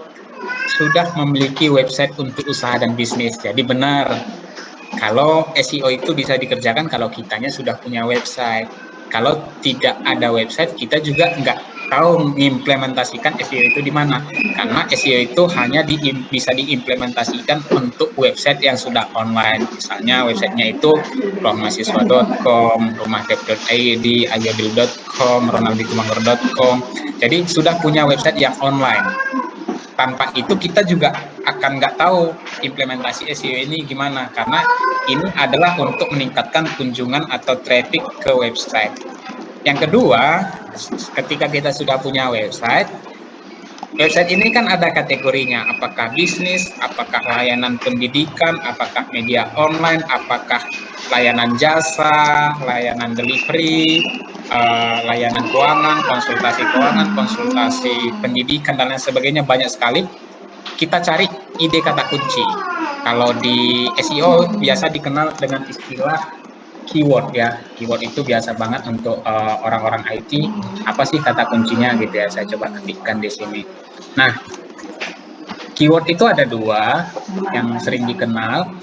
[SPEAKER 3] sudah memiliki website untuk usaha dan bisnis. Jadi benar, kalau SEO itu bisa dikerjakan kalau kitanya sudah punya website. Kalau tidak ada website, kita juga nggak tahu mengimplementasikan SEO itu di mana. Karena SEO itu hanya bisa diimplementasikan untuk website yang sudah online. Misalnya websitenya itu ruangmahasiswa.com, rumahdev.id, ayodeal.com, ronalditumangor.com. Jadi sudah punya website yang online. Tanpa itu kita juga akan akan nggak tahu implementasi SEO ini gimana, karena ini adalah untuk meningkatkan kunjungan atau traffic ke website. Yang kedua, ketika kita sudah punya website ini kan ada kategorinya, apakah bisnis, apakah layanan pendidikan, apakah media online, apakah layanan jasa, layanan delivery, layanan keuangan, konsultasi pendidikan, dan lain sebagainya, banyak sekali. Kita cari ide kata kunci. Kalau di SEO biasa dikenal dengan istilah keyword ya. Keyword itu biasa banget untuk orang-orang IT. Apa sih kata kuncinya gitu ya? Saya coba ketikkan di sini. Nah, keyword itu ada dua yang sering dikenal.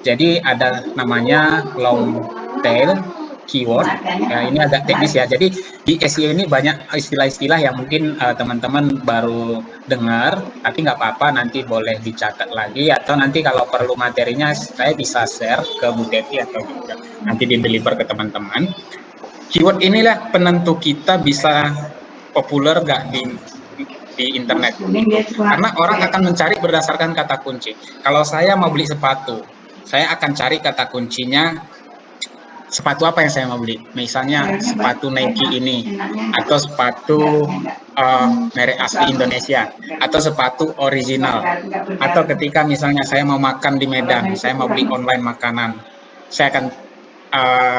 [SPEAKER 3] Jadi ada namanya long tail keyword. Ya, ini agak teknis ya. Jadi di SEO ini banyak istilah-istilah yang mungkin teman-teman baru dengar, tapi nggak apa-apa, nanti boleh dicatat lagi, atau nanti kalau perlu materinya saya bisa share ke Bu Devi atau juga nanti di-deliver ke teman-teman. Keyword inilah penentu kita bisa populer nggak di internet. Karena orang akan mencari berdasarkan kata kunci. Kalau saya mau beli sepatu, saya akan cari kata kuncinya sepatu apa yang saya mau beli. Misalnya sepatu Nike ini, atau sepatu merek asli Indonesia, atau sepatu original. Atau ketika misalnya saya mau makan di Medan, saya mau beli online makanan, saya akan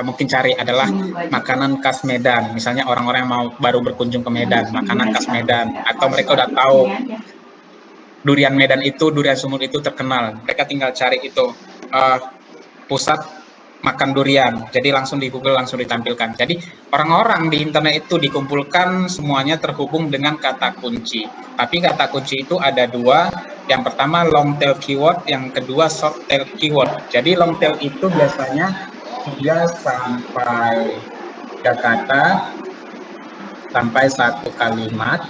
[SPEAKER 3] mungkin cari adalah makanan khas Medan. Misalnya orang-orang yang mau baru berkunjung ke Medan, makanan khas Medan, atau mereka udah tahu durian Medan itu, durian Sumut itu terkenal. Mereka tinggal cari itu pusat makan durian. Jadi langsung di Google langsung ditampilkan. Jadi orang-orang di internet itu dikumpulkan semuanya terhubung dengan kata kunci. Tapi kata kunci itu ada dua. Yang pertama long tail keyword, yang kedua short tail keyword. Jadi long tail itu biasanya 3 sampai 3 kata sampai 1 kalimat.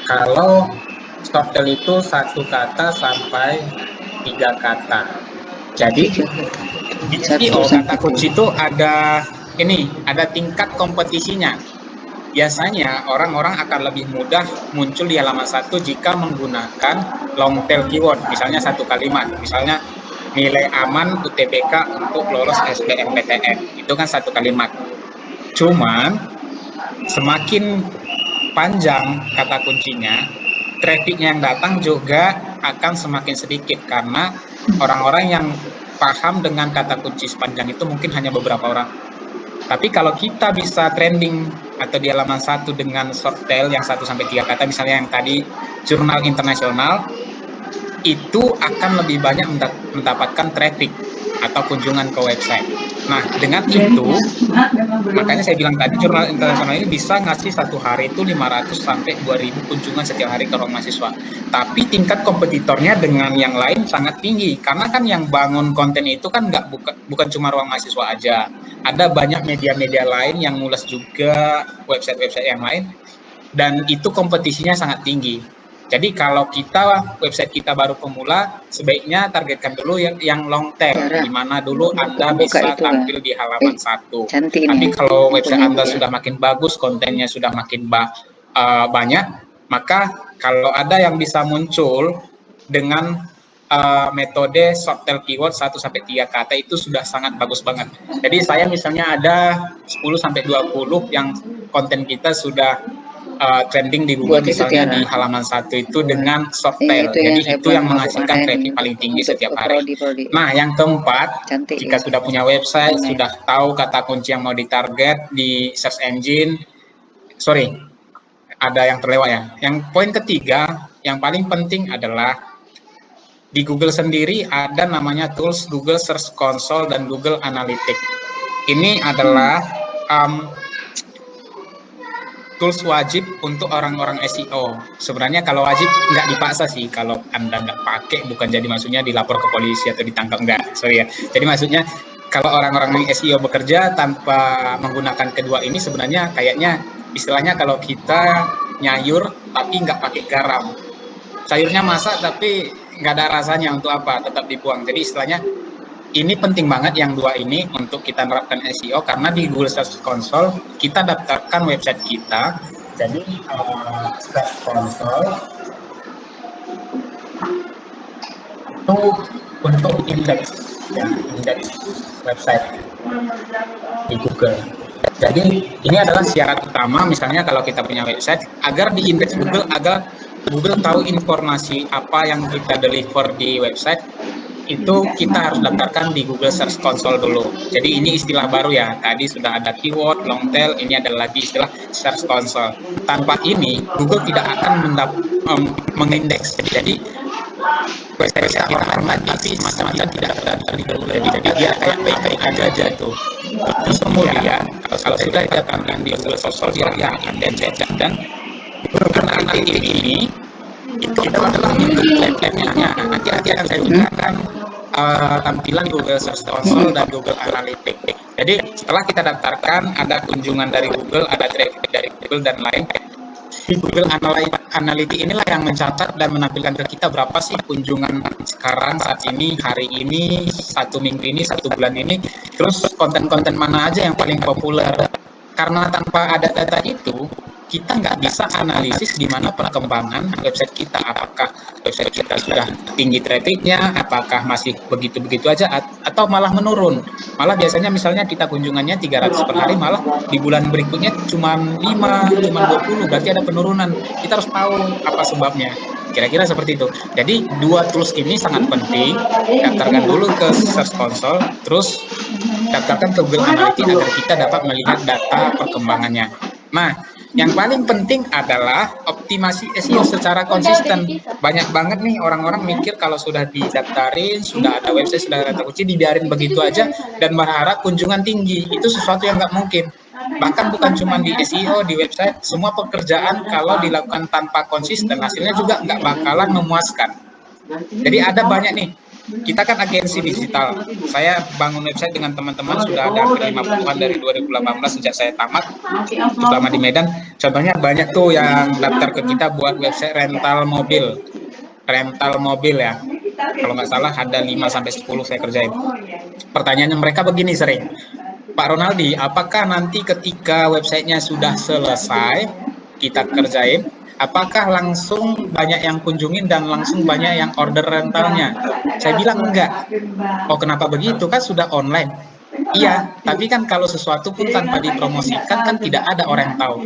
[SPEAKER 3] Kalau short tail itu 1 kata sampai 3 kata. Jadi di SEO kata kunci itu ada tingkat kompetisinya. Biasanya orang-orang akan lebih mudah muncul di halaman 1 jika menggunakan long tail keyword, misalnya 1 kalimat, misalnya nilai aman UTBK untuk lolos SBMPTN, itu kan 1 kalimat. Cuman semakin panjang kata kuncinya, trafficnya yang datang juga akan semakin sedikit, karena orang-orang yang paham dengan kata kunci sepanjang itu mungkin hanya beberapa orang. Tapi kalau kita bisa trending atau di halaman 1 dengan short tail yang 1 sampai 3 kata, misalnya yang tadi jurnal internasional, itu akan lebih banyak mendapatkan traffic atau kunjungan ke website. Nah, dengan itu, makanya saya bilang tadi jurnal internasional ini bisa ngasih 1 hari itu 500 sampai 2.000 kunjungan setiap hari ke ruang mahasiswa. Tapi tingkat kompetitornya dengan yang lain sangat tinggi, karena kan yang bangun konten itu kan bukan cuma ruang mahasiswa aja. Ada banyak media-media lain yang ngulas juga website-website yang lain, dan itu kompetisinya sangat tinggi. Jadi kalau website kita baru pemula, sebaiknya targetkan dulu yang long tail, di mana dulu Anda bisa tampil di halaman 1. Tapi kalau website Anda sudah makin bagus, kontennya sudah makin banyak, maka kalau ada yang bisa muncul dengan metode short tail keyword 1 sampai 3 kata itu sudah sangat bagus banget. Jadi saya misalnya ada 10 sampai 20 yang konten kita sudah trending di Google, misalnya di halaman 1 itu dengan short tail. Jadi itu yang menghasilkan traffic paling tinggi setiap hari. Nah, yang keempat, jika sudah punya website, sudah tahu kata kunci yang mau ditarget di search engine, ada yang terlewat ya. Yang poin ketiga, yang paling penting adalah di Google sendiri ada namanya tools Google Search Console dan Google Analytics. Ini adalah tools wajib untuk orang-orang SEO. Sebenarnya kalau wajib nggak dipaksa sih, kalau Anda nggak pakai bukan jadi maksudnya dilapor ke polisi atau ditangkap, nggak, sorry ya. Jadi maksudnya kalau orang-orang yang SEO bekerja tanpa menggunakan kedua ini, sebenarnya kayaknya istilahnya kalau kita nyayur tapi nggak pakai garam. Sayurnya masak tapi nggak ada rasanya, untuk apa, tetap dibuang. Jadi istilahnya ini penting banget yang dua ini untuk kita menerapkan SEO, karena di Google Search Console kita daftarkan website kita. Jadi Search Console itu untuk indeks, ya, indeks website di Google. Jadi ini adalah syarat utama, misalnya kalau kita punya website, agar di indeks Google, agar Google tahu informasi apa yang kita deliver di website, itu kita harus daftarkan di Google Search Console dulu. Jadi ini istilah baru ya, tadi sudah ada keyword, long tail, ini ada lagi istilah Search Console. Tanpa ini, Google tidak akan mengindeks. Jadi website kita hormati macam-macam tidak ada di Google. Jadi dia kayak baik-baik aja tuh. Terus kemudian kalau sudah didaftarkan di Google Search Console yang indeks dan karena ini itu adalah website-nya. Nanti akan saya gunakan tampilan Google Search Console dan Google Analytics. Jadi setelah kita daftarkan, ada kunjungan dari Google, ada traffic dari Google dan lain. Di Google Analytics inilah yang mencatat dan menampilkan ke kita berapa sih kunjungan sekarang, saat ini, hari ini, 1 minggu ini, 1 bulan ini, terus konten-konten mana aja yang paling populer. Karena tanpa ada data itu, kita nggak bisa analisis di mana perkembangan website kita, apakah website kita sudah tinggi trafficnya, apakah masih begitu-begitu aja, atau malah menurun. Malah biasanya misalnya kita kunjungannya 300 per hari, malah di bulan berikutnya cuma 5, cuma 20, berarti ada penurunan. Kita harus tahu apa sebabnya. Kira-kira seperti itu. Jadi dua tools ini sangat penting. Daftarkan dulu ke Search Console, terus daftarkan ke Google Analytics agar kita dapat melihat data perkembangannya. Nah, yang paling penting adalah optimasi SEO secara konsisten. Banyak banget nih orang-orang mikir kalau sudah didaftarin, sudah ada website, sudah ada terkunci, dibiarin begitu aja dan berharap kunjungan tinggi. Itu sesuatu yang nggak mungkin. Bahkan bukan cuma di SEO, di website, semua pekerjaan kalau dilakukan tanpa konsisten, hasilnya juga nggak bakalan memuaskan. Jadi ada banyak nih. Kita kan agensi digital. Saya bangun website dengan teman-teman sudah ada hampir 50-an dari 2018 sejak saya tamat. Selama di Medan, contohnya banyak tuh yang daftar ke kita buat website rental mobil. Rental mobil ya. Kalau nggak salah ada 5-10 saya kerjain. Pertanyaannya mereka begini sering. Pak Ronaldi, apakah nanti ketika websitenya sudah selesai, kita kerjain, apakah langsung banyak yang kunjungin dan langsung banyak yang order rentalnya? Saya bilang enggak. Oh, kenapa begitu? Kan sudah online. Iya, tapi kan kalau sesuatu pun tanpa dipromosikan kan tidak ada orang yang tahu.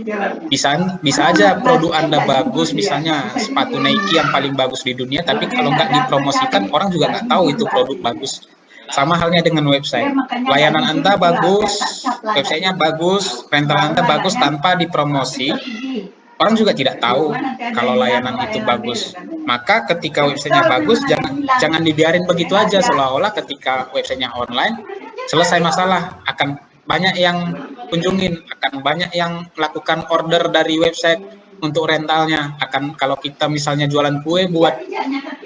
[SPEAKER 3] Bisa aja produk Anda bagus, misalnya sepatu Nike yang paling bagus di dunia, tapi kalau nggak dipromosikan orang juga nggak tahu itu produk bagus. Sama halnya dengan website. Layanan Anda bagus, websitenya bagus, rental Anda bagus tanpa dipromosi, orang juga tidak tahu kalau layanan itu bagus. Maka ketika websitenya bagus, jangan dibiarin begitu aja, seolah-olah ketika websitenya online, selesai masalah, akan banyak yang kunjungin, akan banyak yang melakukan order dari website untuk rentalnya. Akan kalau kita misalnya jualan kue buat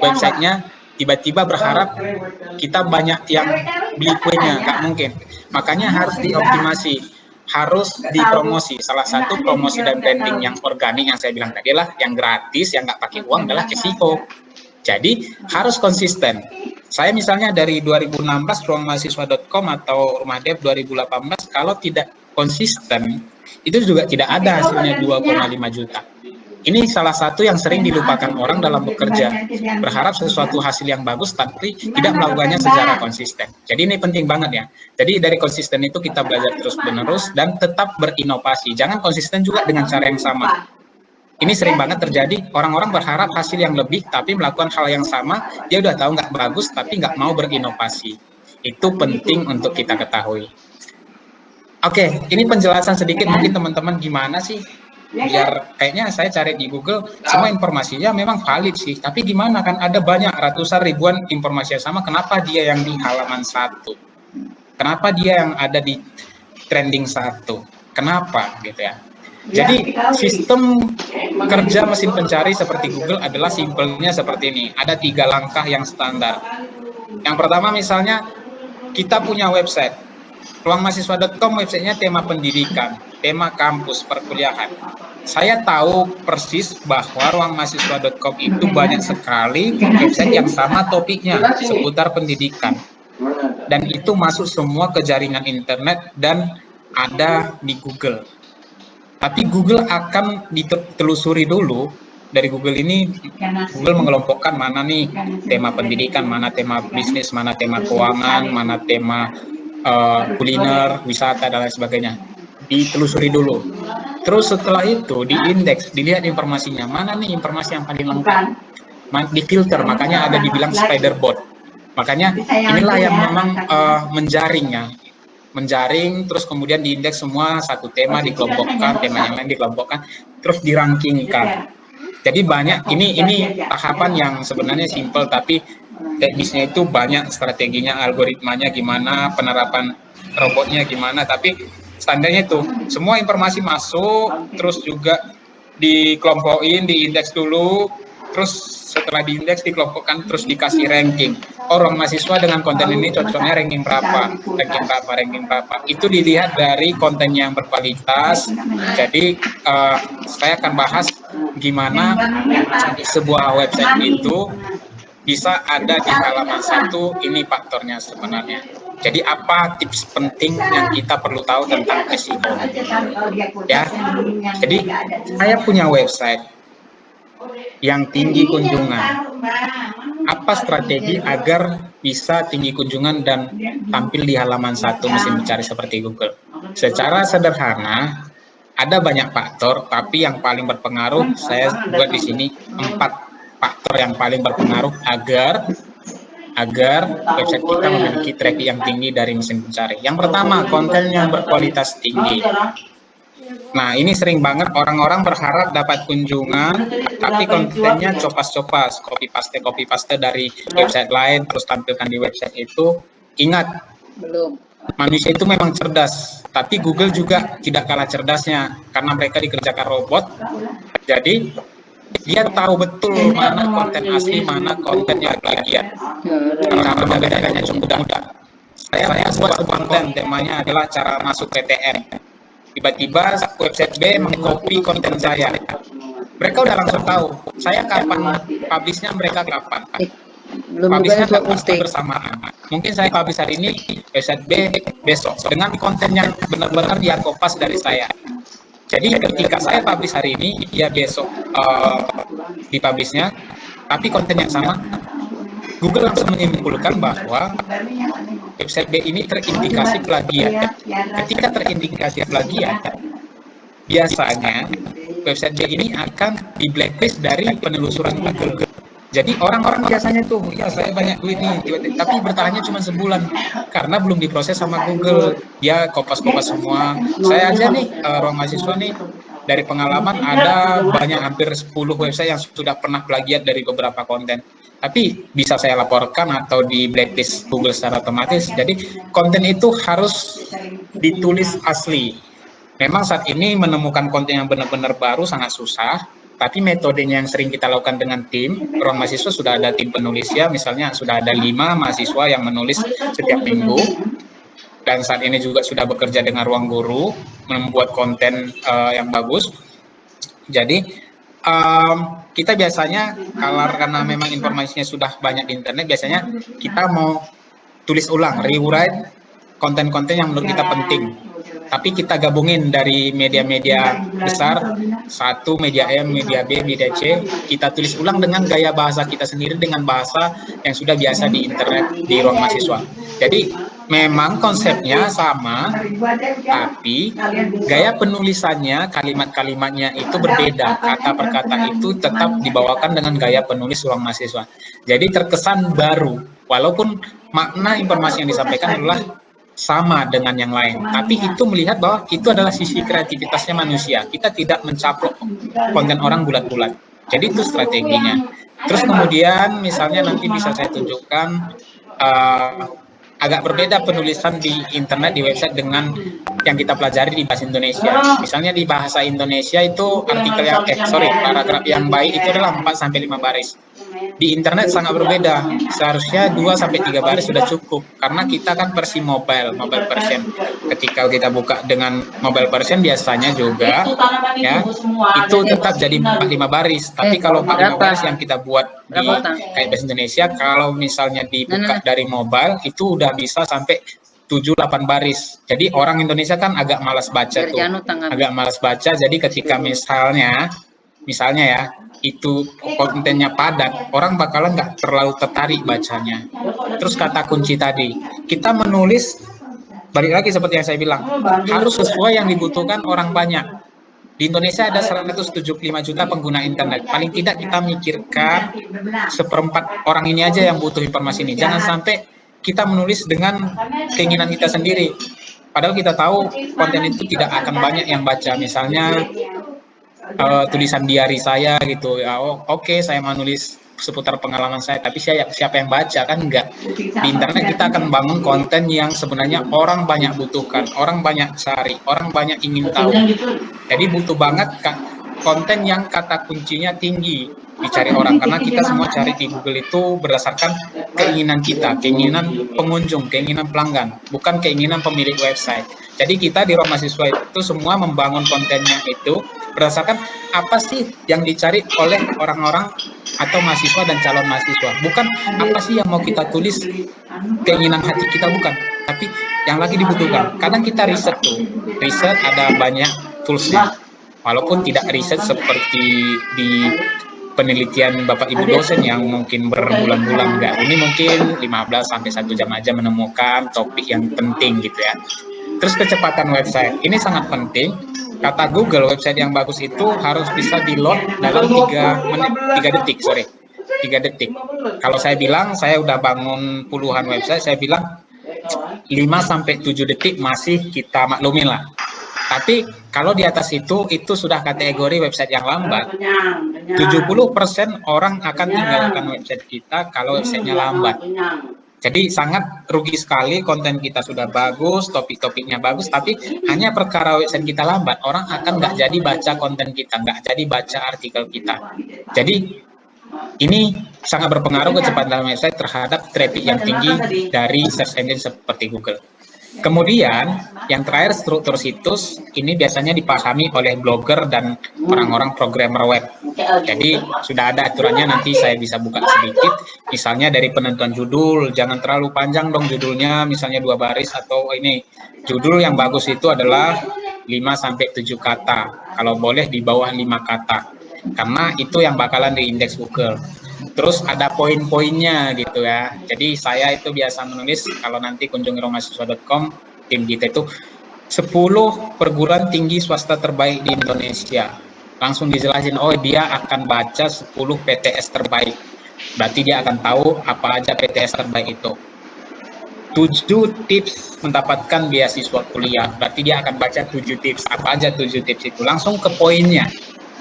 [SPEAKER 3] websitenya, tiba-tiba berharap kita banyak yang beli kuenya, nggak mungkin. Makanya harus dioptimasi, harus dipromosi. Salah satu promosi dan branding yang organik yang saya bilang tadi lah, yang gratis, yang nggak pakai uang adalah SEO. Jadi harus konsisten. Saya misalnya dari 2016 ruangmahasiswa.com atau Rumah Dev 2018, kalau tidak konsisten, itu juga tidak ada hasilnya 2,5 juta. Ini salah satu yang sering dilupakan orang dalam bekerja. Berharap sesuatu hasil yang bagus, tapi tidak melakukannya secara konsisten. Jadi ini penting banget ya. Jadi dari konsisten itu kita belajar terus-menerus dan tetap berinovasi. Jangan konsisten juga dengan cara yang sama. Ini sering banget terjadi, orang-orang berharap hasil yang lebih, tapi melakukan hal yang sama, dia udah tahu nggak bagus, tapi nggak mau berinovasi. Itu penting untuk kita ketahui. Oke, ini penjelasan sedikit mungkin teman-teman gimana sih, biar kayaknya saya cari di Google, semua informasinya memang valid sih, tapi gimana kan ada banyak ratusan ribuan informasi yang sama, kenapa dia yang di halaman 1? Kenapa dia yang ada di trending 1? Kenapa gitu ya? Jadi sistem kerja mesin pencari seperti Google adalah simpelnya seperti ini. Ada 3 langkah yang standar. Yang pertama misalnya kita punya website. Ruangmahasiswa.com websitenya tema pendidikan, tema kampus, perkuliahan. Saya tahu persis bahwa ruangmahasiswa.com itu banyak sekali website yang sama topiknya seputar pendidikan. Dan itu masuk semua ke jaringan internet dan ada di Google. Tapi Google akan ditelusuri dulu dari Google ini, Google mengelompokkan mana nih tema pendidikan, mana tema bisnis, mana tema keuangan, mana tema kuliner, wisata, dan lain sebagainya. Ditelusuri dulu. Terus setelah itu diindeks, dilihat informasinya, mana nih informasi yang paling lengkap. Difilter, makanya ada dibilang spiderboard. Makanya inilah yang memang menjaring ya. Menjaring, terus kemudian diindeks semua, satu tema dikelompokkan, tema yang lain dikelompokkan, terus dirankingkan. Jadi banyak, ini tahapan yang sebenarnya simple, tapi teknisnya itu banyak, strateginya, algoritmanya gimana, penerapan robotnya gimana, tapi standarnya itu semua informasi masuk, terus juga dikelompokin, diindeks dulu, terus setelah diindeks dikelompokkan, terus dikasih ranking. Orang mahasiswa dengan konten ini cocoknya ranking berapa, itu dilihat dari konten yang berkualitas. Jadi saya akan bahas gimana sebuah website itu bisa ada di halaman 1, ini faktornya sebenarnya. Jadi apa tips penting yang kita perlu tahu tentang SEO? Ya, jadi saya punya website yang tinggi kunjungan. Apa strategi agar bisa tinggi kunjungan dan tampil di halaman 1 mesin mencari seperti Google? Secara sederhana, ada banyak faktor, tapi yang paling berpengaruh saya buat di sini 4 faktor yang paling berpengaruh agar website kita memiliki traffic yang tinggi dari mesin pencari. Yang pertama, konten yang berkualitas tinggi. Nah, ini sering banget orang-orang berharap dapat kunjungan, tapi kontennya copas-copas, copy-paste dari website lain, terus tampilkan di website itu. Ingat, manusia itu memang cerdas, tapi Google juga tidak kalah cerdasnya, karena mereka dikerjakan robot. Jadi, dia tahu betul mana konten asli, mana konten yang plagiat. Cara membedakannya cukup mudah. Saya buat konten, temanya adalah cara masuk PTN. Tiba-tiba website B mengcopy konten saya. Mereka udah langsung tahu saya kapan publishnya, mereka kapan. Publishnya pasti bersamaan. Mungkin saya publish hari ini, website B besok, dengan konten yang benar-benar dia kopas dari saya. Jadi ketika saya publish hari ini, dia besok dipublishnya, tapi konten yang sama, Google langsung menyimpulkan bahwa website B ini terindikasi plagiat. Ketika terindikasi plagiat, biasanya website B ini akan di blacklist dari penelusuran Google. Jadi orang-orang biasanya tuh, ya saya banyak duit nih, tapi bertahannya cuma sebulan karena belum diproses sama Google. Dia kopas-kopas semua. Saya aja nih, ruang mahasiswa nih, dari pengalaman ada banyak, hampir 10 website yang sudah pernah plagiat dari beberapa konten. Tapi bisa saya laporkan atau di blacklist Google secara otomatis. Jadi konten itu harus ditulis asli. Memang saat ini menemukan konten yang benar-benar baru sangat susah, tapi metodenya yang sering kita lakukan dengan tim, ruang mahasiswa sudah ada tim penulis ya, misalnya sudah ada 5 mahasiswa yang menulis setiap minggu, dan saat ini juga sudah bekerja dengan ruang guru, membuat konten yang bagus. Jadi kita biasanya karena memang informasinya sudah banyak di internet, biasanya kita mau tulis ulang, rewrite konten-konten yang menurut kita penting. Tapi kita gabungin dari media-media besar, satu media M, media B, media C, kita tulis ulang dengan gaya bahasa kita sendiri, dengan bahasa yang sudah biasa di internet, di ruang mahasiswa. Jadi memang konsepnya sama, tapi gaya penulisannya, kalimat-kalimatnya itu berbeda. Kata per kata itu tetap dibawakan dengan gaya penulis ruang mahasiswa. Jadi terkesan baru, walaupun makna informasi yang disampaikan adalah sama dengan yang lain, tapi itu melihat bahwa itu adalah sisi kreativitasnya manusia. Kita tidak mencaplok konten orang bulat-bulat. Jadi itu strateginya. Terus kemudian misalnya nanti bisa saya tunjukkan agak berbeda penulisan di internet, di website dengan yang kita pelajari di bahasa Indonesia. Misalnya di bahasa Indonesia itu artikel yang paragraf yang baik itu adalah 4-5 baris. Di internet sangat berbeda. Seharusnya 2-3 baris sudah cukup, karena kita kan versi mobile version. Ketika kita buka dengan mobile version biasanya juga ya itu tetap jadi 4-5 baris. Tapi kalau 4-5 baris yang kita buat di kayak bahasa Indonesia, kalau misalnya dibuka dari mobile itu udah bisa sampai 7-8 baris. Jadi orang Indonesia kan agak malas baca tuh. Agak malas baca. Jadi ketika misalnya ya, itu kontennya padat, orang bakalan nggak terlalu tertarik bacanya. Terus kata kunci tadi, kita menulis, balik lagi seperti yang saya bilang, harus sesuai yang dibutuhkan orang banyak. Di Indonesia ada 175 juta pengguna internet. Paling tidak kita mikirkan seperempat orang ini aja yang butuh informasi ini. Jangan sampai kita menulis dengan keinginan kita sendiri. Padahal kita tahu konten itu tidak akan banyak yang baca. Misalnya tulisan diari saya gitu ya, oke, saya mau nulis seputar pengalaman saya, tapi siapa yang baca? Kan enggak. Di internet kita akan bangun konten yang sebenarnya orang banyak butuhkan, orang banyak cari, orang banyak ingin tahu. Jadi butuh banget konten yang kata kuncinya tinggi dicari orang, karena kita semua cari di Google itu berdasarkan keinginan kita, keinginan pengunjung, keinginan pelanggan, bukan keinginan pemilik website. Jadi kita di Ruang Mahasiswa itu semua membangun kontennya itu berdasarkan apa sih yang dicari oleh orang-orang atau mahasiswa dan calon mahasiswa. Bukan apa sih yang mau kita tulis, keinginan hati kita, bukan. Tapi yang lagi dibutuhkan. Kadang kita riset tuh. Riset ada banyak toolsnya. Walaupun tidak riset seperti di penelitian Bapak Ibu dosen yang mungkin berbulan-bulan, enggak. Ini mungkin 15 sampai 1 jam aja menemukan topik yang penting gitu ya. Terus kecepatan website, ini sangat penting. Kata Google, website yang bagus itu harus bisa di-load dalam 3 detik. Kalau saya bilang, saya udah bangun puluhan website, saya bilang 5-7 detik masih kita maklumin lah. Tapi kalau di atas itu sudah kategori website yang lambat. 70% orang akan tinggalkan website kita kalau websitenya lambat. Jadi sangat rugi sekali, konten kita sudah bagus, topik-topiknya bagus, tapi hanya perkara website kita lambat, orang akan nggak jadi baca konten kita, nggak jadi baca artikel kita. Jadi ini sangat berpengaruh kecepatan website terhadap traffic yang tinggi dari search engine seperti Google. Kemudian yang terakhir, struktur situs ini biasanya dipahami oleh blogger dan orang-orang programmer web. Jadi sudah ada aturannya, nanti saya bisa buka sedikit. Misalnya dari penentuan judul, jangan terlalu panjang dong judulnya, misalnya 2 baris, atau ini judul yang bagus itu adalah 5-7 kata. Kalau boleh di bawah 5 kata. Karena itu yang bakalan diindeks Google. Terus ada poin-poinnya gitu ya. Jadi saya itu biasa menulis, kalau nanti kunjungi ruangmahasiswa.com, tim kita itu 10 perguruan tinggi swasta terbaik di Indonesia. Langsung dijelasin, oh dia akan baca 10 PTS terbaik. Berarti dia akan tahu apa aja PTS terbaik itu. 7 tips mendapatkan beasiswa kuliah. Berarti dia akan baca 7 tips. Apa aja 7 tips itu? Langsung ke poinnya.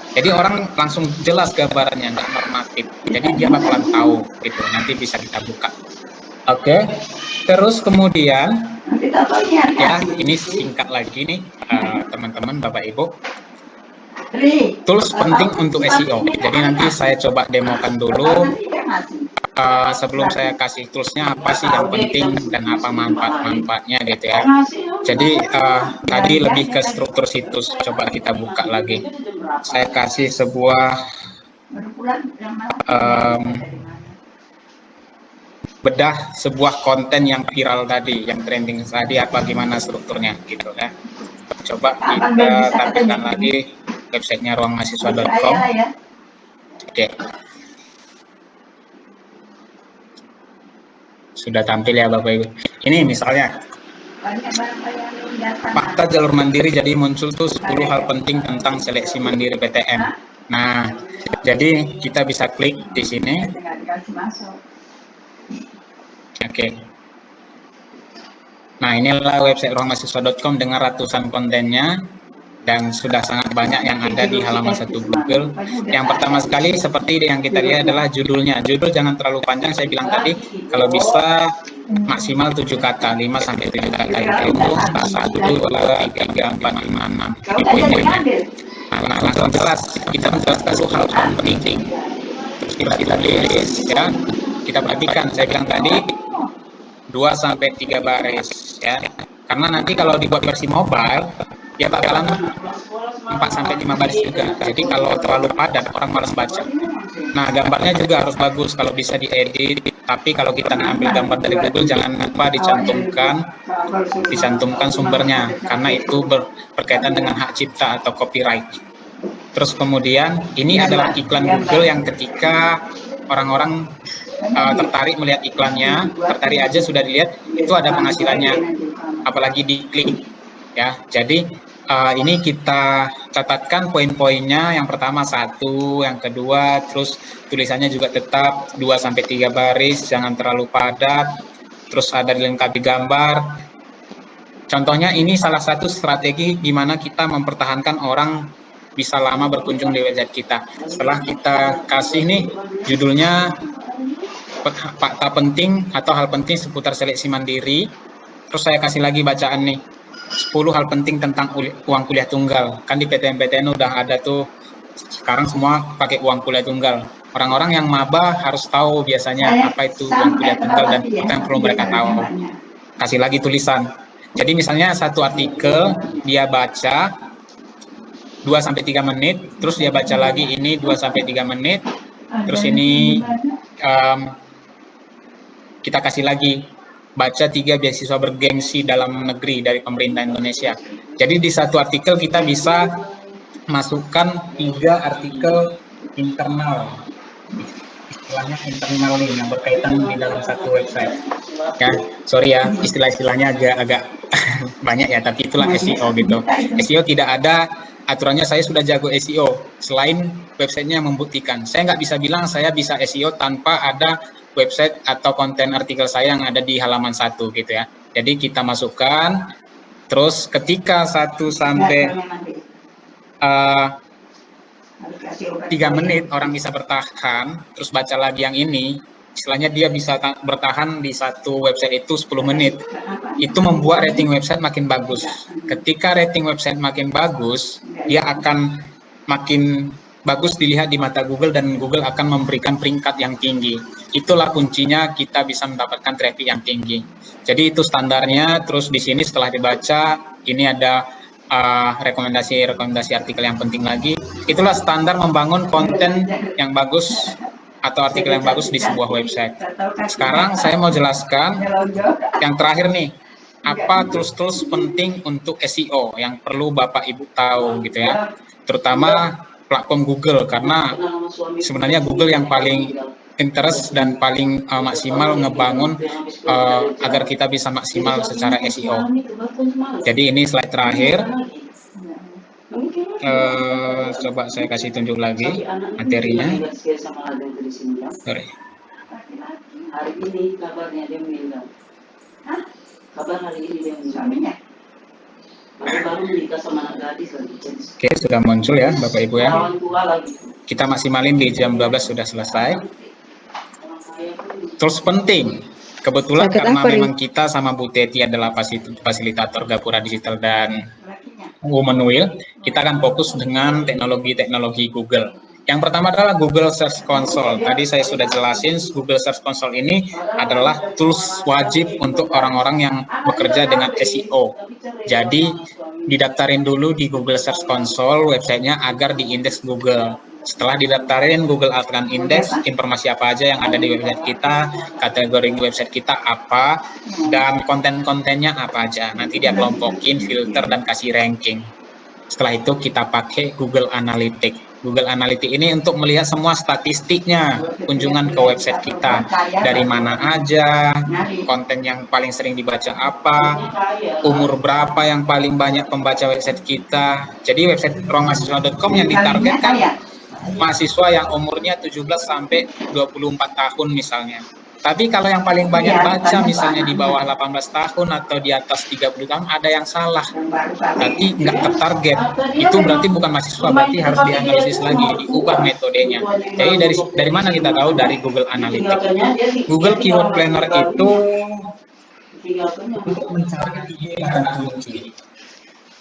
[SPEAKER 3] Jadi orang langsung jelas gambarannya, nggak normatif. Jadi dia bakalan tahu gitu. Nanti bisa kita buka. Oke. Terus kemudian ya, ini singkat lagi nih teman-teman, Bapak Ibu. Tools penting untuk SEO. Jadi nanti saya coba demokan dulu. Sebelum saya kasih toolsnya, apa sih yang penting dan apa manfaat-manfaatnya gitu ya. Jadi tadi lebih ke struktur situs, coba kita buka lagi. Saya kasih sebuah bedah sebuah konten yang viral tadi, yang trending tadi, apa gimana strukturnya gitu ya. Coba kita tampilkan lagi websitenya ruangmahasiswa.com. Oke. Sudah tampil ya Bapak Ibu. Ini misalnya fakta jalur mandiri, jadi muncul tuh 10 hal penting tentang seleksi mandiri PTN. Nah, jadi kita bisa klik di sini. Oke. Nah, inilah website ruangmahasiswa.com dengan ratusan kontennya. Dan sudah sangat banyak yang ada di halaman 1 Google. Yang pertama sekali seperti yang kita lihat adalah judulnya. Judul jangan terlalu panjang, saya bilang tadi kalau bisa maksimal 7 kata, 5-7 kata itu 1, 2, 3, 4, 5, 6. Ini poinnya. Nah, langsung jelas, kita menjelaskan hal penting. Terus kita tulis ya. Kita perhatikan, saya bilang tadi 2-3 baris ya. Karena nanti kalau dibuat versi mobile ya bakalan 4-5 baris juga. Jadi kalau terlalu padat orang malas baca. Nah, gambarnya juga harus bagus kalau bisa diedit. Tapi kalau kita ngambil gambar dari Google jangan lupa dicantumkan sumbernya karena itu berkaitan dengan hak cipta atau copyright. Terus kemudian ini adalah iklan Google yang ketika orang-orang tertarik melihat iklannya, tertarik aja sudah dilihat, itu ada penghasilannya, apalagi diklik ya. Jadi ini kita catatkan poin-poinnya. Yang pertama 1, yang kedua, terus tulisannya juga tetap 2-3 baris, jangan terlalu padat, terus ada dilengkapi gambar. Contohnya ini salah satu strategi di mana kita mempertahankan orang bisa lama berkunjung di website kita. Setelah kita kasih nih judulnya fakta penting atau hal penting seputar seleksi mandiri, terus saya kasih lagi bacaan nih 10 hal penting tentang uang kuliah tunggal. Kan di PTN udah ada tuh, sekarang semua pakai uang kuliah tunggal. Orang-orang yang maba harus tahu biasanya apa itu uang kuliah tunggal dan apa yang perlu mereka tahu. Kasih lagi tulisan. Jadi misalnya satu artikel dia baca 2-3 menit, terus dia baca lagi ini 2-3 menit, terus ini kita kasih lagi baca 3 beasiswa bergengsi dalam negeri dari pemerintah Indonesia. Jadi di satu artikel kita bisa masukkan 3 artikel internal, istilahnya internal nih yang berkaitan di dalam satu website. Ya, sorry ya, istilah-istilahnya agak banyak ya, tapi itulah SEO gitu. SEO tidak ada aturannya. Saya sudah jago SEO, selain websitenya membuktikan. Saya nggak bisa bilang saya bisa SEO tanpa ada website atau konten artikel saya yang ada di halaman 1 gitu ya. Jadi kita masukkan, terus ketika 1-3 menit orang bisa bertahan, terus baca lagi yang ini, istilahnya dia bisa bertahan di satu website itu 10 menit. Itu membuat rating website makin bagus. Ketika rating website makin bagus, dia akan makin bagus dilihat di mata Google dan Google akan memberikan peringkat yang tinggi. Itulah kuncinya kita bisa mendapatkan traffic yang tinggi. Jadi itu standarnya. Terus di sini setelah dibaca, ini ada rekomendasi artikel yang penting lagi. Itulah standar membangun konten yang bagus atau artikel yang bagus di sebuah website. Sekarang saya mau jelaskan yang terakhir nih, apa tools-tools penting untuk SEO yang perlu Bapak Ibu tahu gitu ya. Terutama platform Google, karena sebenarnya Google yang paling interest dan paling maksimal ngebangun agar kita bisa maksimal secara SEO. Jadi ini slide terakhir. Coba saya kasih tunjuk lagi materinya. Sorry.
[SPEAKER 4] Hari ini kabarnya dia meninggal. Kabar hari ini dia meninggal. Baru menikah sama anak gadis lagi.
[SPEAKER 3] Oke, sudah muncul ya Bapak Ibu ya. Kita maksimalin di jam 12 sudah selesai. Terus penting, kebetulan karena memang kita sama Bu Teti adalah fasilitator Gapura Digital dan Womenweal, kita akan fokus dengan teknologi-teknologi Google. Yang pertama adalah Google Search Console. Tadi saya sudah jelasin, Google Search Console ini adalah tools wajib untuk orang-orang yang bekerja dengan SEO. Jadi, didaftarin dulu di Google Search Console websitenya agar diindeks Google. Setelah didaftarin, Google akan indeks informasi apa aja yang ada di website kita, kategori website kita apa, dan konten-kontennya apa aja. Nanti dia kelompokin, filter, dan kasih ranking. Setelah itu kita pakai Google Analytics. Google Analytics ini untuk melihat semua statistiknya, kunjungan ke website kita, dari mana aja, konten yang paling sering dibaca apa, umur berapa yang paling banyak pembaca website kita. Jadi website ruangmahasiswa.com yang ditargetkan mahasiswa yang umurnya 17 sampai 24 tahun misalnya. Tapi kalau yang paling banyak baca misalnya di bawah 18 tahun atau di atas 30 tahun ada yang salah. Berarti nggak tertarget. Itu berarti bukan mahasiswa, berarti harus dianalisis lagi, diubah metodenya. Jadi dari mana kita tahu? Dari Google Analytics. Google Keyword Planner itu untuk mencari kata kunci.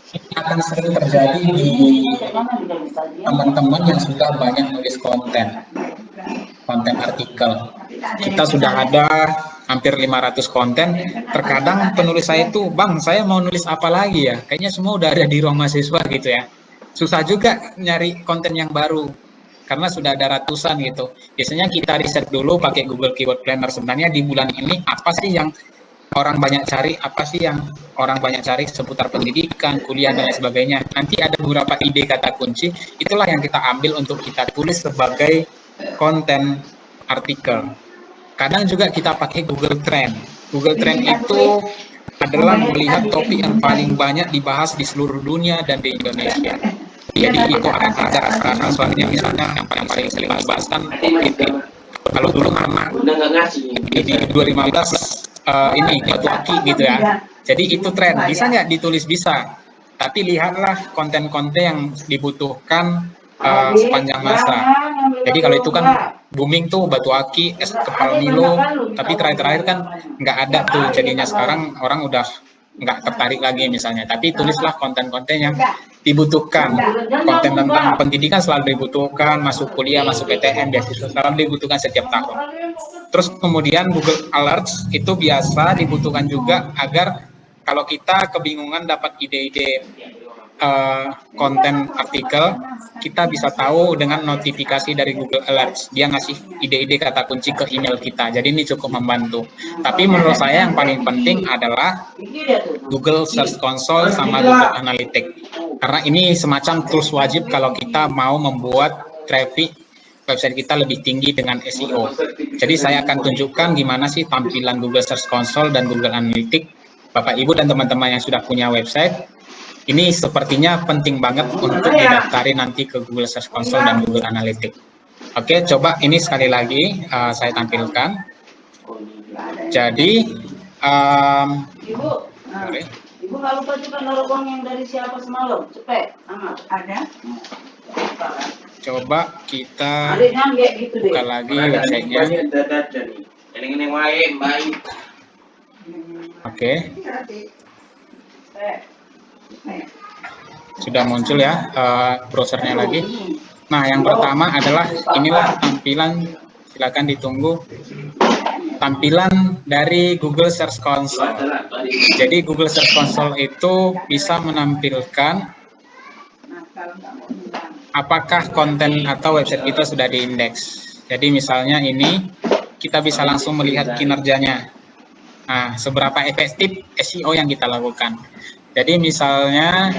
[SPEAKER 3] Ini akan sering terjadi di teman-teman yang sudah banyak nulis konten artikel. Kita sudah ada hampir 500 konten. Terkadang penulis saya itu, Bang, saya mau nulis apa lagi ya? Kayaknya semua udah ada di ruang mahasiswa gitu ya. Susah juga nyari konten yang baru karena sudah ada ratusan gitu. Biasanya kita riset dulu pakai Google Keyword Planner. Sebenarnya di bulan ini apa sih yang orang banyak cari apa sih yang orang banyak cari seputar pendidikan, kuliah dan lain sebagainya. Nanti ada beberapa ide kata kunci, itulah yang kita ambil untuk kita tulis sebagai konten artikel. Kadang juga kita pakai Google Trend. Google Trend itu adalah melihat topik yang paling banyak dibahas di seluruh dunia dan di Indonesia. Jadi itu ada salah satunya misalnya yang paling sering dibahaskan topik. Kalau dulu anak di 2015 ini batu aki gitu ya. Jadi itu tren. Bisa nggak ditulis? Bisa. Tapi lihatlah konten-konten yang dibutuhkan sepanjang masa. Jadi kalau itu kan booming tuh batu aki, es kepal Milo, tapi terakhir-terakhir kan nggak ada tuh. Jadinya sekarang orang udah nggak tertarik lagi misalnya. Tapi tulislah konten-konten yang dibutuhkan. Konten tentang pendidikan selalu dibutuhkan, masuk kuliah, masuk PTN, beasiswa selalu dibutuhkan setiap tahun. Terus kemudian Google Alerts itu biasa dibutuhkan juga agar kalau kita kebingungan dapat ide-ide konten artikel, kita bisa tahu dengan notifikasi dari Google Alerts. Dia ngasih ide-ide kata kunci ke email kita. Jadi ini cukup membantu. Tapi menurut saya yang paling penting adalah Google Search Console sama Google Analytics. Karena ini semacam tools wajib kalau kita mau membuat traffic website kita lebih tinggi dengan SEO. Jadi saya akan tunjukkan gimana sih tampilan Google Search Console dan Google Analytics. Bapak Ibu dan teman-teman yang sudah punya website, ini sepertinya penting banget untuk didaftarin nanti ke Google Search Console dan Google Analytics. Oke, coba ini sekali lagi saya tampilkan. Jadi,
[SPEAKER 4] Ibu nggak lupa juga naruh uang yang dari siapa semalam? Cepet, ada.
[SPEAKER 3] Coba kita
[SPEAKER 4] Gitu
[SPEAKER 3] buka lagi websitenya. Oke. Sudah muncul ya browsernya lagi. Nah, yang pertama adalah inilah tampilan, silakan ditunggu. Tampilan dari Google Search Console. Jadi Google Search Console itu bisa menampilkan apakah konten atau website kita sudah diindeks. Jadi misalnya ini kita bisa langsung melihat kinerjanya. Nah, seberapa efektif SEO yang kita lakukan. Jadi misalnya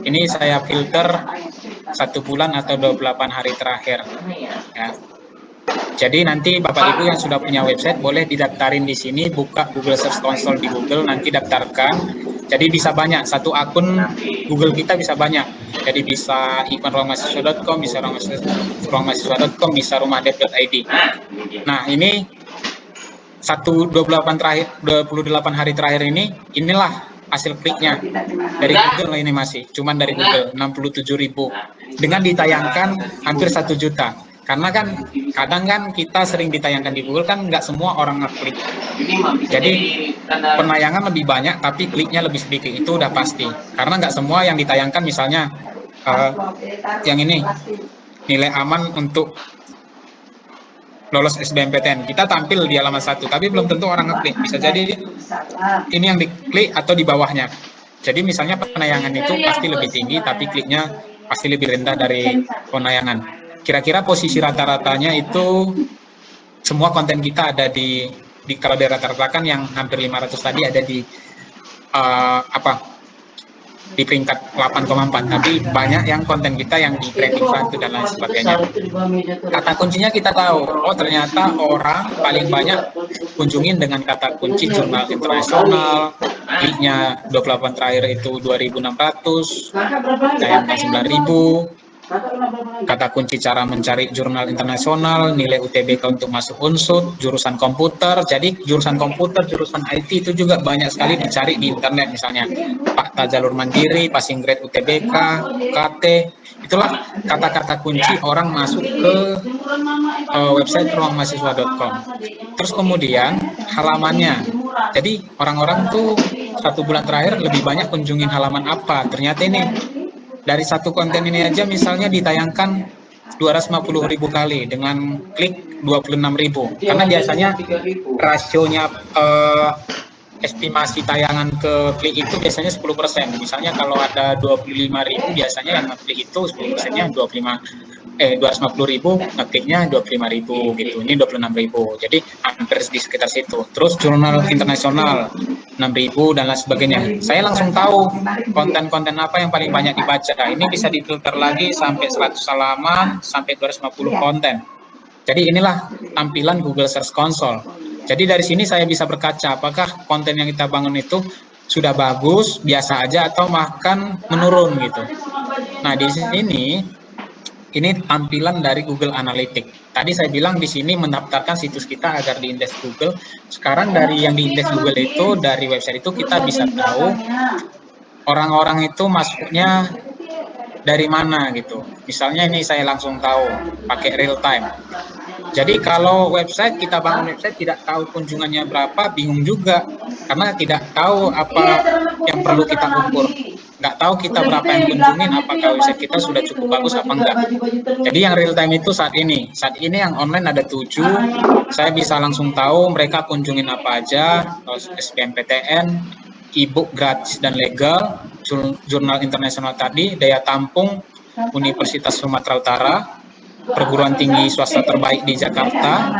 [SPEAKER 3] ini saya filter 1 bulan atau 28 hari terakhir. Ya. Jadi nanti Bapak Ibu yang sudah punya website boleh didaftarin di sini, buka Google Search Console di Google, nanti daftarkan. Jadi bisa banyak, satu akun Google kita bisa banyak. Jadi bisa ivanruangmahasiswa.com, bisa ruangmahasiswa.com, bisa rumahdev.id. Nah, ini 28 hari terakhir ini, inilah hasil kliknya dari Google ini masih, cuman dari Google 67.000 dengan ditayangkan hampir 1 juta. Karena kan kadang kan kita sering ditayangkan di Google kan nggak semua orang ngeklik. Jadi penayangan lebih banyak tapi kliknya lebih sedikit, itu udah pasti. Karena nggak semua yang ditayangkan misalnya yang ini nilai aman untuk lolos SBMPTN. Kita tampil di halaman 1 tapi belum tentu orang ngeklik. Bisa jadi ini yang diklik atau di bawahnya. Jadi misalnya penayangan itu pasti lebih tinggi tapi kliknya pasti lebih rendah dari penayangan. Kira-kira posisi rata-ratanya itu semua konten kita ada di kalau di rata-ratakan yang hampir 500 tadi ada di di peringkat 8,4, tapi banyak yang konten kita yang di ranking 1 dan lain sebagainya. Kata kuncinya kita tahu, oh ternyata orang paling banyak kunjungin dengan kata kunci jurnal internasional, kliknya 28 terakhir itu 2.600, tayangkan 9.000. Kata kunci cara mencari jurnal internasional, nilai UTBK untuk masuk unsur, jurusan komputer. Jadi jurusan komputer, jurusan IT itu juga banyak sekali dicari di internet, misalnya Fakta Jalur Mandiri, Passing Grade UTBK, UKT. Itulah kata-kata kunci orang masuk ke website ruangmahasiswa.com. Terus kemudian halamannya. Jadi orang-orang tuh 1 bulan terakhir lebih banyak kunjungin halaman apa? Ternyata ini dari satu konten ini aja misalnya ditayangkan 250.000 kali dengan klik 26.000. Karena biasanya rasionya estimasi tayangan ke klik itu biasanya 10%. Misalnya kalau ada 25.000 biasanya yang klik itu 10%-nya 25 250.000, ngetiknya 25.000 gitu. Ini 26.000. Jadi hampir di sekitar situ. Terus jurnal internasional 6.000 dan lain sebagainya. Saya langsung tahu konten-konten apa yang paling banyak dibaca. Ini bisa difilter lagi sampai 100 halaman, sampai 250 konten. Jadi inilah tampilan Google Search Console. Jadi dari sini saya bisa berkaca apakah konten yang kita bangun itu sudah bagus, biasa aja, atau bahkan menurun gitu. Nah di sini ini tampilan dari Google Analytics. Tadi saya bilang di sini mendaftarkan situs kita agar diindeks Google. Sekarang dari yang diindeks Google itu, dari website itu kita bisa tahu orang-orang itu masuknya dari mana gitu. Misalnya ini saya langsung tahu pakai real time. Jadi kalau website, kita bangun website tidak tahu kunjungannya berapa, bingung juga. Karena tidak tahu apa yang perlu kita ukur. Nggak tahu kita berapa yang kunjungin, apakah website kita sudah cukup bagus apa enggak. Jadi yang real time itu saat ini. Saat ini yang online ada 7, saya bisa langsung tahu mereka kunjungin apa aja, SBMPTN, e-book gratis dan legal, jurnal internasional tadi, daya tampung, Universitas Sumatera Utara, perguruan tinggi swasta terbaik di Jakarta.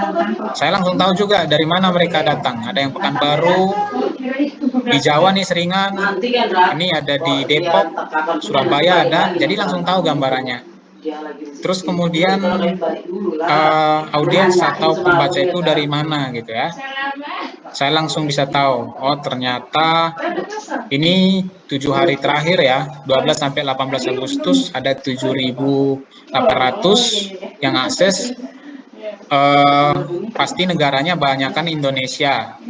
[SPEAKER 3] Saya langsung tahu juga dari mana mereka datang. Ada yang Pekanbaru, di Jawa nih seringan, ini ada di Depok, Surabaya ada, jadi langsung tahu gambarannya. Terus kemudian audiens atau pembaca itu dari mana gitu ya. Saya langsung bisa tahu, oh ternyata ini 7 hari terakhir ya, 12 sampai 18 Agustus ada 7.800 yang akses. Pasti negaranya banyakkan Indonesia,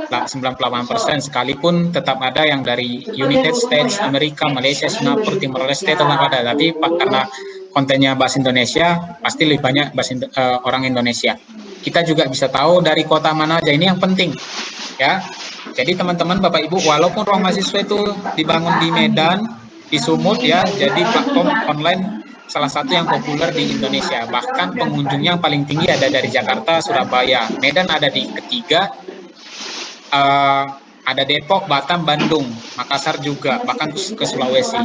[SPEAKER 3] 98%, sekalipun tetap ada yang dari United States, Amerika, Malaysia, Singapura, Timor Leste tetap ada, tapi karena kontennya bahasa Indonesia, pasti lebih banyak orang Indonesia. Kita juga bisa tahu dari kota mana aja, ini yang penting ya. Jadi teman-teman, Bapak Ibu, walaupun ruang mahasiswa itu dibangun di Medan, di Sumut ya, jadi platform online salah satu yang populer di Indonesia. Bahkan pengunjungnya yang paling tinggi ada dari Jakarta, Surabaya, Medan ada di ketiga, ada Depok, Batam, Bandung, Makassar juga, bahkan ke Sulawesi.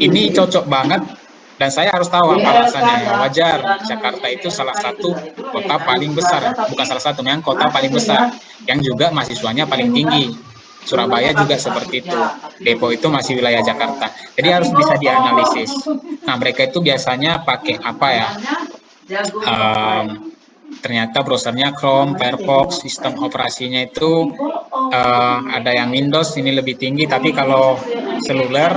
[SPEAKER 3] Ini cocok banget. Dan saya harus tahu apa alasannya. Wajar, Jakarta itu salah satu kota paling besar, bukan salah satu, memang kota paling besar, yang juga mahasiswanya paling tinggi. Surabaya juga seperti itu. Depok itu masih wilayah Jakarta. Jadi harus bisa dianalisis. Nah, mereka itu biasanya pakai apa ya? Ternyata browsernya Chrome, Firefox, sistem operasinya itu ada yang Windows, ini lebih tinggi, tapi kalau seluler,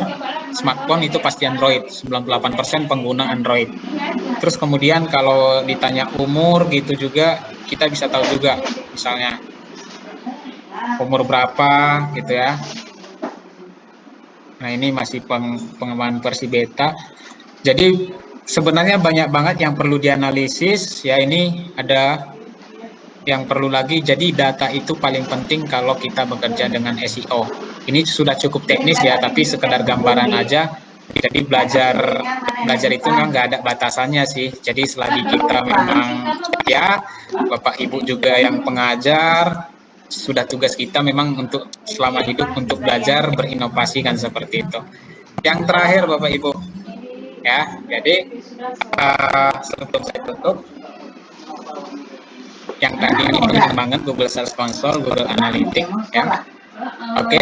[SPEAKER 3] smartphone itu pasti Android, 98% pengguna Android. Terus kemudian kalau ditanya umur gitu juga, kita bisa tahu juga, misalnya umur berapa gitu ya. Nah ini masih pengembangan versi beta. Jadi sebenarnya banyak banget yang perlu dianalisis ya. Ini ada yang perlu lagi. Jadi data itu paling penting kalau kita bekerja dengan SEO. Ini sudah cukup teknis ya, tapi sekedar gambaran aja. Jadi belajar itu memang nggak ada batasannya sih. Jadi selagi kita memang ya Bapak Ibu juga yang pengajar, sudah tugas kita memang untuk selama hidup untuk belajar berinovasi kan seperti itu. Yang terakhir Bapak Ibu ya, jadi sebelum saya tutup, yang tadi ini penting banget Google Search Console, Google Analytics ya. Oke,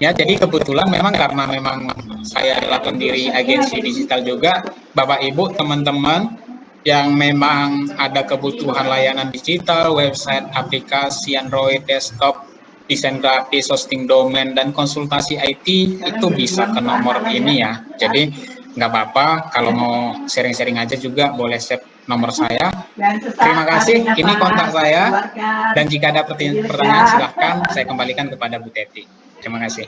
[SPEAKER 3] ya jadi kebetulan memang karena memang saya adalah pendiri agensi digital juga, Bapak Ibu teman-teman yang memang ada kebutuhan layanan digital, website, aplikasi Android, desktop, desain grafis, hosting domain, dan konsultasi IT, itu bisa ke nomor ini ya. Jadi nggak apa-apa, kalau mau sharing-sharing aja juga boleh save nomor saya. Terima kasih, ini kontak saya, dan jika ada pertanyaan silahkan saya kembalikan kepada Bu Teti. Terima kasih.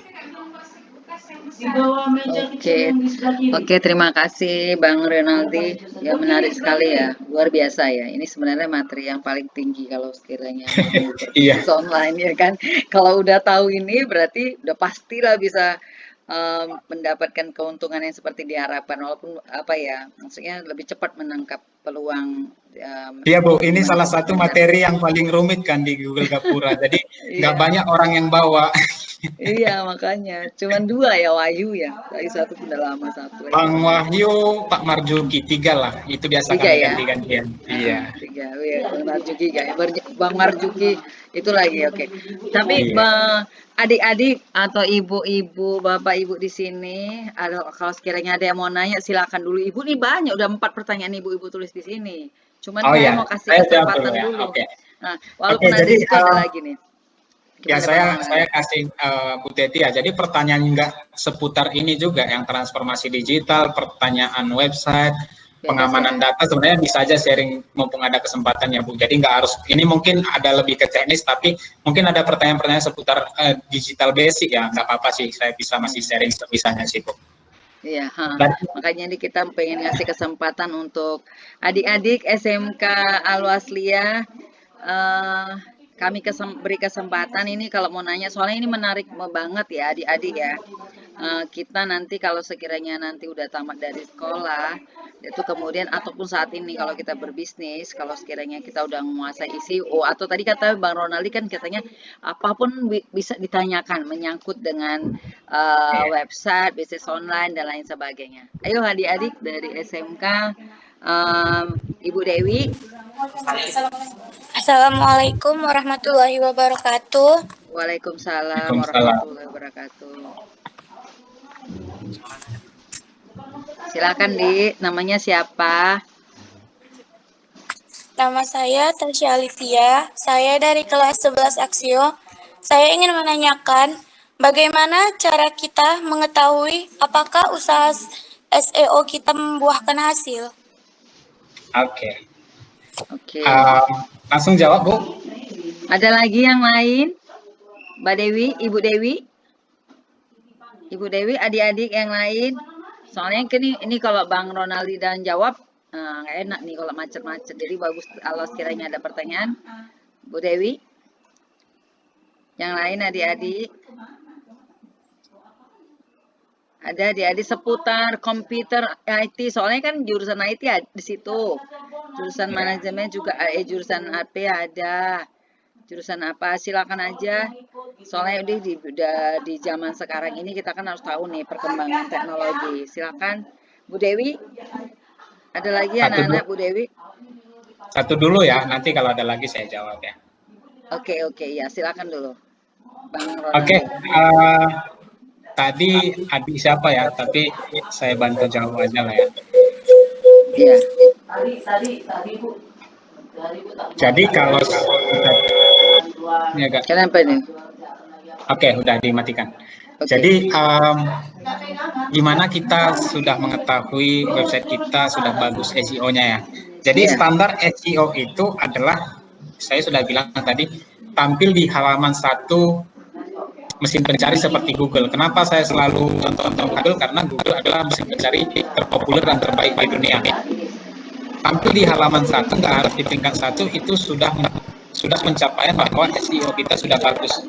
[SPEAKER 1] Oke, terima kasih Bang Renaldi. Ya menarik sekali ya, luar biasa ya. Ini sebenarnya materi yang paling tinggi kalau sekiranya mau berbisnis online ya kan. Kalau udah tahu ini berarti udah pastilah bisa mendapatkan keuntungan yang seperti diharapkan, walaupun apa ya, maksudnya lebih cepat menangkap peluang.
[SPEAKER 3] Iya Bu, ini salah satu materi yang paling rumit kan di Google Gapura. Jadi nggak banyak orang yang bawa.
[SPEAKER 1] Iya, makanya. Cuman 2 ya, Wahyu ya. Tadi satu udah lama, satu aja.
[SPEAKER 3] Bang Wahyu, Pak Marjuki, 3 lah. Itu biasa
[SPEAKER 1] 3
[SPEAKER 3] kami
[SPEAKER 1] ya?
[SPEAKER 3] ganti-gantian. Iya.
[SPEAKER 1] 3. Oh ya, Bang Marjuki ya. Bang Marjuki itu lagi, oke. Tapi
[SPEAKER 3] Iya.
[SPEAKER 1] adik-adik atau ibu-ibu, bapak ibu di sini, kalau sekiranya ada yang mau nanya silakan dulu. Ibu nih banyak, udah 4 pertanyaan ibu-ibu tulis di sini. Cuman
[SPEAKER 3] Oh
[SPEAKER 1] saya
[SPEAKER 3] ya,
[SPEAKER 1] mau kasih
[SPEAKER 3] saya jawab dulu
[SPEAKER 1] kesempatan
[SPEAKER 3] ya.
[SPEAKER 1] dulu.
[SPEAKER 3] Oke.
[SPEAKER 1] Nah,
[SPEAKER 3] Oke,
[SPEAKER 1] walaupun ada
[SPEAKER 3] jadi
[SPEAKER 1] di situ ada lagi nih.
[SPEAKER 3] ya
[SPEAKER 1] Gimana Bang
[SPEAKER 3] saya
[SPEAKER 1] Ronaldi?
[SPEAKER 3] kasih Bu Teti ya. Jadi pertanyaan nggak seputar ini juga, yang transformasi digital, pertanyaan website,
[SPEAKER 1] Bebas
[SPEAKER 3] pengamanan
[SPEAKER 1] ya?
[SPEAKER 3] data, sebenarnya bisa aja sharing mumpung ada kesempatan ya Bu. Jadi nggak harus, ini mungkin ada lebih ke teknis, tapi mungkin ada pertanyaan-pertanyaan seputar digital basic ya, nggak apa-apa sih, saya bisa masih sharing sebisanya sih Bu.
[SPEAKER 1] Iya,
[SPEAKER 3] Dan,
[SPEAKER 1] makanya ini kita pengen ngasih kesempatan untuk adik-adik SMK Al-Wasliyah. eh, kami beri kesempatan ini kalau mau nanya, soalnya ini menarik banget ya adik-adik ya. Kita nanti kalau sekiranya nanti udah tamat dari sekolah, itu kemudian ataupun saat ini kalau kita berbisnis, kalau sekiranya kita udah menguasai SEO, atau tadi kata Bang Ronaldi kan katanya apapun bisa ditanyakan menyangkut dengan
[SPEAKER 3] ya.
[SPEAKER 1] website, bisnis online dan lain sebagainya. Ayo adik-adik dari SMK, Ibu Dewi.
[SPEAKER 5] Assalamualaikum warahmatullahi wabarakatuh.
[SPEAKER 1] Waalaikumsalam
[SPEAKER 3] Waalaikumsalam.
[SPEAKER 1] warahmatullahi wabarakatuh. Silakan Di, namanya siapa?
[SPEAKER 5] Nama saya Tasya Alivia. Saya dari kelas 11 Aksio. Saya ingin menanyakan bagaimana cara kita mengetahui apakah usaha SEO kita membuahkan hasil.
[SPEAKER 3] Oke.
[SPEAKER 1] Oke.
[SPEAKER 3] Langsung jawab Bu.
[SPEAKER 1] Ada lagi yang lain? Mbak Dewi, Ibu Dewi? Ibu Dewi, adik-adik yang lain? Soalnya ini kalau Bang Ronaldi dan jawab, nggak enak nih kalau macet-macet. Jadi bagus kalau sekiranya ada pertanyaan. Bu Dewi? Yang lain adik-adik? Ada adik-adik seputar komputer IT. Soalnya kan jurusan IT ada di situ. Jurusan manajemen juga, jurusan AP ada. Jurusan apa? Silakan aja. Soalnya udah di zaman sekarang ini kita kan harus tahu nih perkembangan teknologi. Silakan Bu Dewi. Ada lagi anak-anak Bu Dewi?
[SPEAKER 3] Satu dulu ya, nanti kalau ada lagi saya jawab ya.
[SPEAKER 1] Oke, ya silakan dulu. Bang Ronaldi.
[SPEAKER 3] Oke, tadi adik siapa ya? Tapi saya bantu jawab aja lah ya.
[SPEAKER 1] Iya.
[SPEAKER 4] Tadi Bu.
[SPEAKER 3] Jadi kalau ini agak,
[SPEAKER 1] Kenapa nih?
[SPEAKER 3] oke, udah dimatikan.
[SPEAKER 1] Oke.
[SPEAKER 3] Jadi gimana kita sudah mengetahui website kita sudah bagus SEO-nya ya. Jadi
[SPEAKER 1] Iya.
[SPEAKER 3] standar SEO itu adalah, saya sudah bilang tadi, tampil di halaman 1 mesin pencari seperti Google. Kenapa saya selalu contoh Google? Karena Google adalah mesin pencari terpopuler dan terbaik di dunia. Tampil di halaman 1, nggak harus di tingkat 1, itu sudah pencapaian bahwa SEO kita sudah bagus.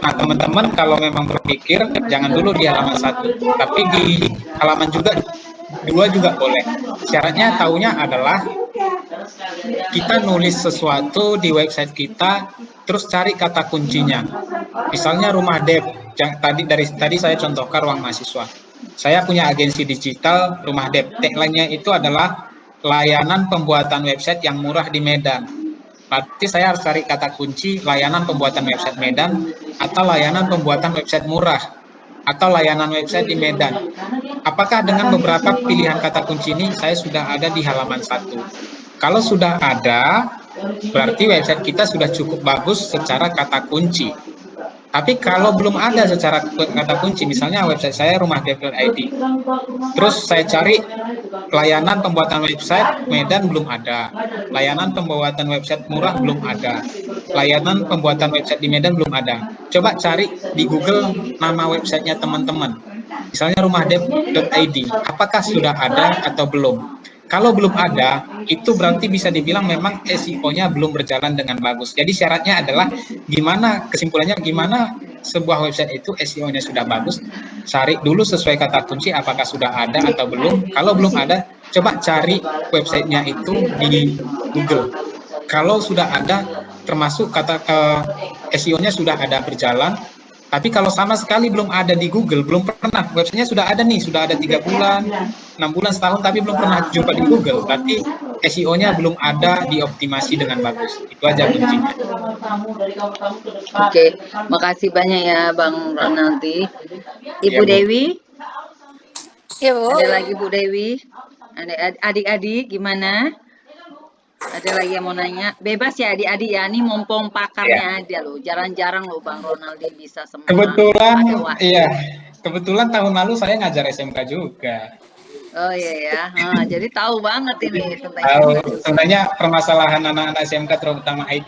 [SPEAKER 3] Nah teman-teman kalau memang berpikir, jangan dulu di halaman 1, tapi di halaman 2 juga boleh. Syaratnya taunya adalah kita nulis sesuatu di website kita, terus cari kata kuncinya. Misalnya rumah dev, tadi saya contohkan ruang mahasiswa. Saya punya agensi digital rumah dev. Tagline-nya itu adalah layanan pembuatan website yang murah di Medan. Berarti saya harus cari kata kunci layanan pembuatan website Medan, atau layanan pembuatan website murah, atau layanan website di Medan. Apakah dengan beberapa pilihan kata kunci ini saya sudah ada di halaman 1? Kalau sudah ada, berarti website kita sudah cukup bagus secara kata kunci. Tapi kalau belum ada secara kata kunci, misalnya website saya rumahdev.id, terus saya cari layanan pembuatan website Medan belum ada, layanan pembuatan website murah belum ada, layanan pembuatan website di Medan belum ada. Coba cari di Google nama websitenya teman-teman, misalnya rumahdev.id, apakah sudah ada atau belum? Kalau belum ada, itu berarti bisa dibilang memang SEO-nya belum berjalan dengan bagus. Jadi syaratnya adalah kesimpulannya gimana sebuah website itu SEO-nya sudah bagus. Cari dulu sesuai kata kunci apakah sudah ada atau belum. Kalau belum ada, coba cari websitenya itu di Google. Kalau sudah ada, termasuk kata SEO-nya sudah ada berjalan, Tapi kalau sama sekali belum ada di Google, belum pernah, websitenya sudah ada nih, sudah ada 3 bulan, 6 bulan, setahun, tapi belum pernah jumpa di Google, berarti SEO-nya belum ada dioptimasi dengan bagus. Itu aja kuncinya.
[SPEAKER 1] Oke, makasih banyak ya Bang Ronaldi. Ibu
[SPEAKER 3] Ya, Bu.
[SPEAKER 1] Dewi,
[SPEAKER 5] Ya, Bu.
[SPEAKER 1] ada lagi Bu Dewi? Adik-adik gimana? Ada lagi yang mau nanya? Bebas ya adik-adik ya, ini mumpung pakarnya ada loh. Jarang-jarang loh Bang Ronaldi bisa semua.
[SPEAKER 3] Kebetulan,
[SPEAKER 1] Ada waktu.
[SPEAKER 3] iya, kebetulan tahun lalu saya ngajar SMK juga.
[SPEAKER 1] Oh iya ya, jadi tahu banget ini tentang
[SPEAKER 3] Tahu,
[SPEAKER 1] SMK juga.
[SPEAKER 3] sebenarnya permasalahan anak-anak SMK terutama IT,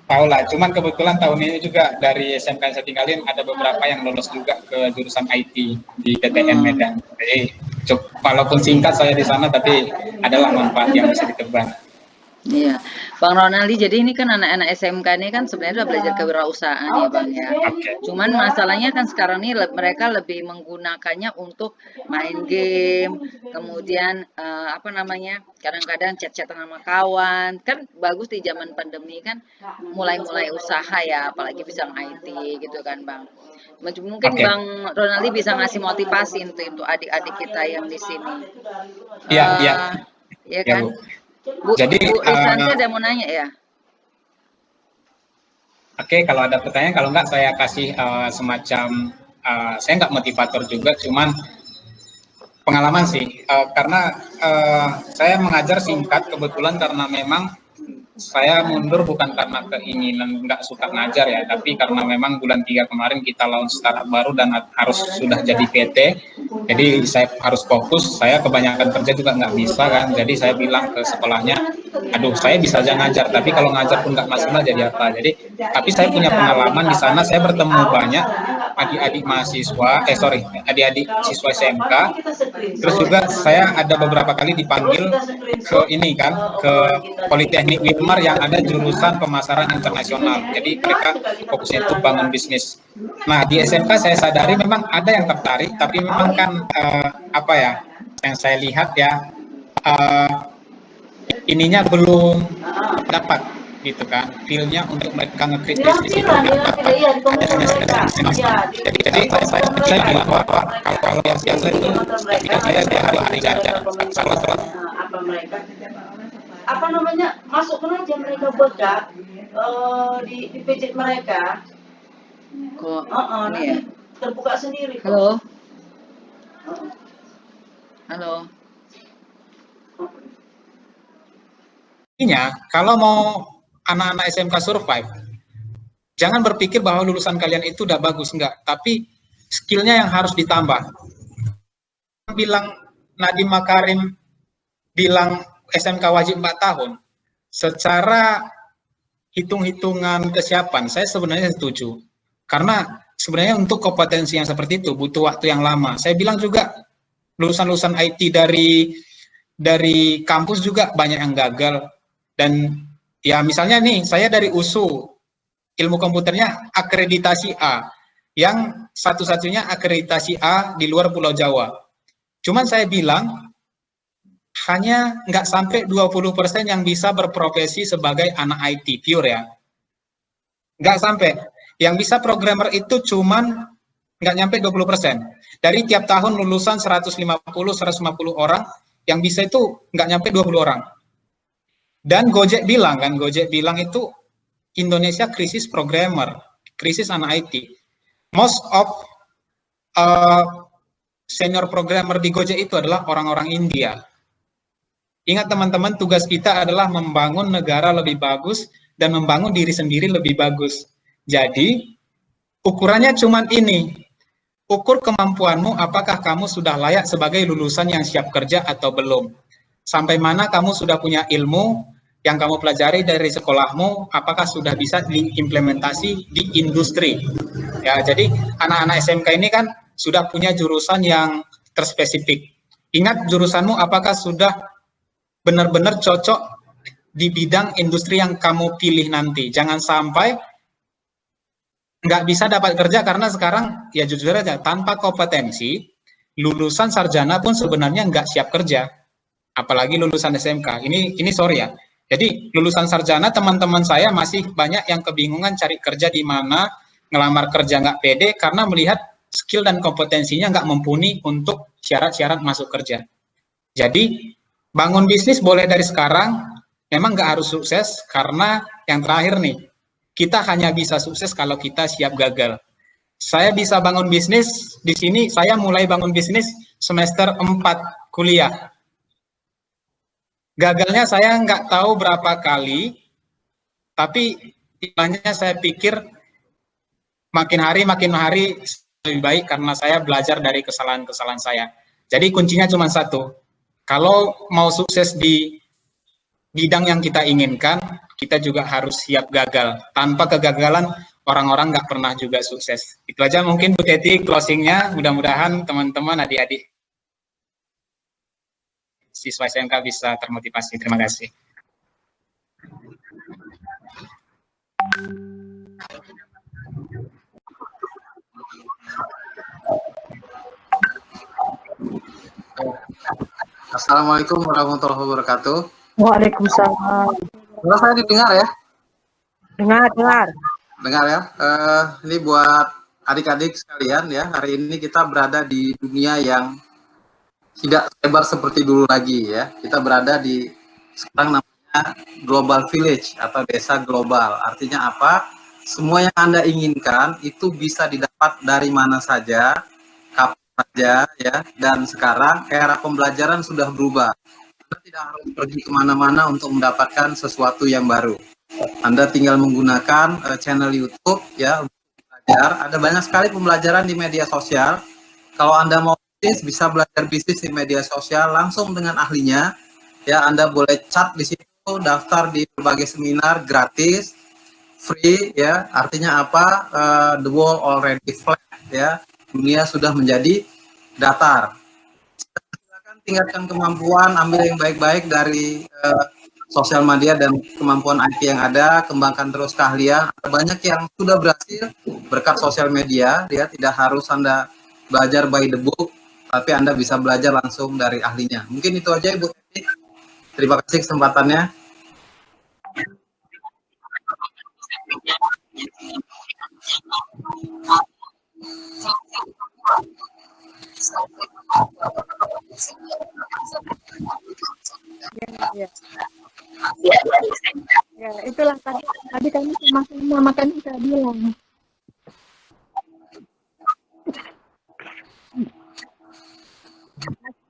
[SPEAKER 3] tahu lah. Cuman kebetulan tahun ini juga dari SMK yang saya tinggalin ada beberapa yang lolos juga ke jurusan IT di PTN Medan. Jadi walaupun singkat saya di sana, tapi adalah manfaat yang bisa ditebak.
[SPEAKER 1] Iya, Bang Ronaldi, jadi ini kan anak-anak SMK ini kan sebenarnya udah belajar kewirausahaan ya Bang ya. Cuman masalahnya kan sekarang ini mereka lebih menggunakannya untuk main game, kemudian apa namanya, kadang-kadang chat-chatan sama kawan. Kan bagus di zaman pandemi kan mulai-mulai usaha ya, apalagi bidang IT gitu kan Bang. Mungkin Bang Ronaldi bisa ngasih motivasi untuk adik-adik kita yang di sini.
[SPEAKER 3] Iya, iya.
[SPEAKER 1] Iya kan? Bu,
[SPEAKER 3] jadi
[SPEAKER 1] Bu Risanti ada mau nanya ya?
[SPEAKER 3] Oke, kalau ada pertanyaan, kalau enggak saya kasih semacam, saya enggak motivator juga, cuman pengalaman sih, karena saya mengajar singkat kebetulan karena memang saya mundur bukan karena keinginan nggak suka ngajar ya, tapi karena memang bulan 3 kemarin kita launch startup baru dan harus sudah jadi PT, jadi saya harus fokus, saya kebanyakan kerja juga nggak bisa kan, jadi saya bilang ke sekolahnya, aduh saya bisa aja ngajar, tapi kalau ngajar pun nggak maksimal jadi apa, jadi tapi saya punya pengalaman di sana, saya bertemu banyak adik-adik mahasiswa, adik-adik siswa SMK, terus juga saya ada beberapa kali dipanggil ke ini kan, ke Politeknik Wilmar yang ada jurusan pemasaran internasional. Jadi mereka fokusnya itu bangun bisnis. Nah di SMK saya sadari memang ada yang tertarik, tapi memang kan apa ya, yang saya lihat ya ininya belum dapat gitu kan, feel-nya untuk mereka ngekritis di situ. Jadi saya bilang bahwa kalau yang biasa itu saya 2 hari ngajar,
[SPEAKER 4] apa namanya, masukkan aja mereka bedak di pejit mereka.
[SPEAKER 1] Kok ini
[SPEAKER 4] Nanti
[SPEAKER 1] ya?
[SPEAKER 4] terbuka sendiri.
[SPEAKER 1] Halo? Halo?
[SPEAKER 3] Intinya kalau mau anak-anak SMK survive, jangan berpikir bahwa lulusan kalian itu udah bagus, enggak, tapi skillnya yang harus ditambah. Bilang Nadiem Makarim bilang SMK wajib 4 tahun, secara hitung-hitungan kesiapan saya sebenarnya setuju, karena sebenarnya untuk kompetensi yang seperti itu butuh waktu yang lama. Saya bilang juga lulusan-lulusan IT dari kampus juga banyak yang gagal, dan ya misalnya nih saya dari USU ilmu komputernya akreditasi A, yang satu-satunya akreditasi A di luar Pulau Jawa. Cuman saya bilang hanya nggak sampai 20% yang bisa berprofesi sebagai anak IT pure ya, nggak sampai. Yang bisa programmer itu cuman nggak nyampe 20%. Dari tiap tahun lulusan 150 orang, yang bisa itu nggak nyampe 20 orang. Dan Gojek bilang itu Indonesia krisis programmer, krisis anak IT. Most of senior programmer di Gojek itu adalah orang-orang India. Ingat teman-teman, tugas kita adalah membangun negara lebih bagus dan membangun diri sendiri lebih bagus. Jadi, ukurannya cuma ini. Ukur kemampuanmu, apakah kamu sudah layak sebagai lulusan yang siap kerja atau belum. Sampai mana kamu sudah punya ilmu yang kamu pelajari dari sekolahmu, apakah sudah bisa diimplementasi di industri. Ya, jadi anak-anak SMK ini kan sudah punya jurusan yang terspesifik. Ingat jurusanmu apakah sudah benar-benar cocok di bidang industri yang kamu pilih nanti. Jangan sampai nggak bisa dapat kerja karena sekarang, ya jujur aja, tanpa kompetensi, lulusan sarjana pun sebenarnya nggak siap kerja. Apalagi lulusan SMK. Ini sorry ya. Jadi lulusan sarjana teman-teman saya masih banyak yang kebingungan cari kerja di mana, ngelamar kerja nggak pede karena melihat skill dan kompetensinya nggak mumpuni untuk syarat-syarat masuk kerja. Jadi bangun bisnis boleh dari sekarang, memang nggak harus sukses karena yang terakhir nih, kita hanya bisa sukses kalau kita siap gagal. Saya bisa bangun bisnis di sini, saya mulai bangun bisnis semester 4 kuliah. Gagalnya saya nggak tahu berapa kali, tapi istilahnya saya pikir makin hari lebih baik karena saya belajar dari kesalahan-kesalahan saya. Jadi kuncinya cuma satu, kalau mau sukses di bidang yang kita inginkan, kita juga harus siap gagal. Tanpa kegagalan, orang-orang nggak pernah juga sukses. Itu aja mungkin Bu Teti closingnya, mudah-mudahan teman-teman adik-adik siswa SMK bisa termotivasi. Terima kasih.
[SPEAKER 6] Assalamualaikum warahmatullahi wabarakatuh.
[SPEAKER 7] Waalaikumsalam.
[SPEAKER 6] Suara saya didengar ya?
[SPEAKER 7] Dengar.
[SPEAKER 6] Dengar ya. Ini buat adik-adik sekalian ya. Hari ini kita berada di dunia yang tidak lebar seperti dulu lagi ya. Kita berada di sekarang namanya global village atau desa global. Artinya apa? Semua yang Anda inginkan itu bisa didapat dari mana saja, kapan saja ya. Dan sekarang era pembelajaran sudah berubah. Anda tidak harus pergi kemana-mana untuk mendapatkan sesuatu yang baru. Anda tinggal menggunakan channel YouTube ya untuk belajar. Ada banyak sekali pembelajaran di media sosial. Kalau Anda mau bisnis, bisa belajar bisnis di media sosial langsung dengan ahlinya. Ya, Anda boleh chat di situ, daftar di berbagai seminar gratis, free ya. Artinya apa? The world already flat ya. Dunia sudah menjadi datar. Tingkatkan kemampuan, ambil yang baik-baik dari sosial media dan kemampuan IT yang ada, kembangkan terus keahlian. Banyak yang sudah berhasil berkat sosial media, ya tidak harus Anda belajar by the book, tapi Anda bisa belajar langsung dari ahlinya. Mungkin itu aja Ibu. Terima kasih kesempatannya.
[SPEAKER 2] Ya, itulah tadi kami sama makanya saya bilang.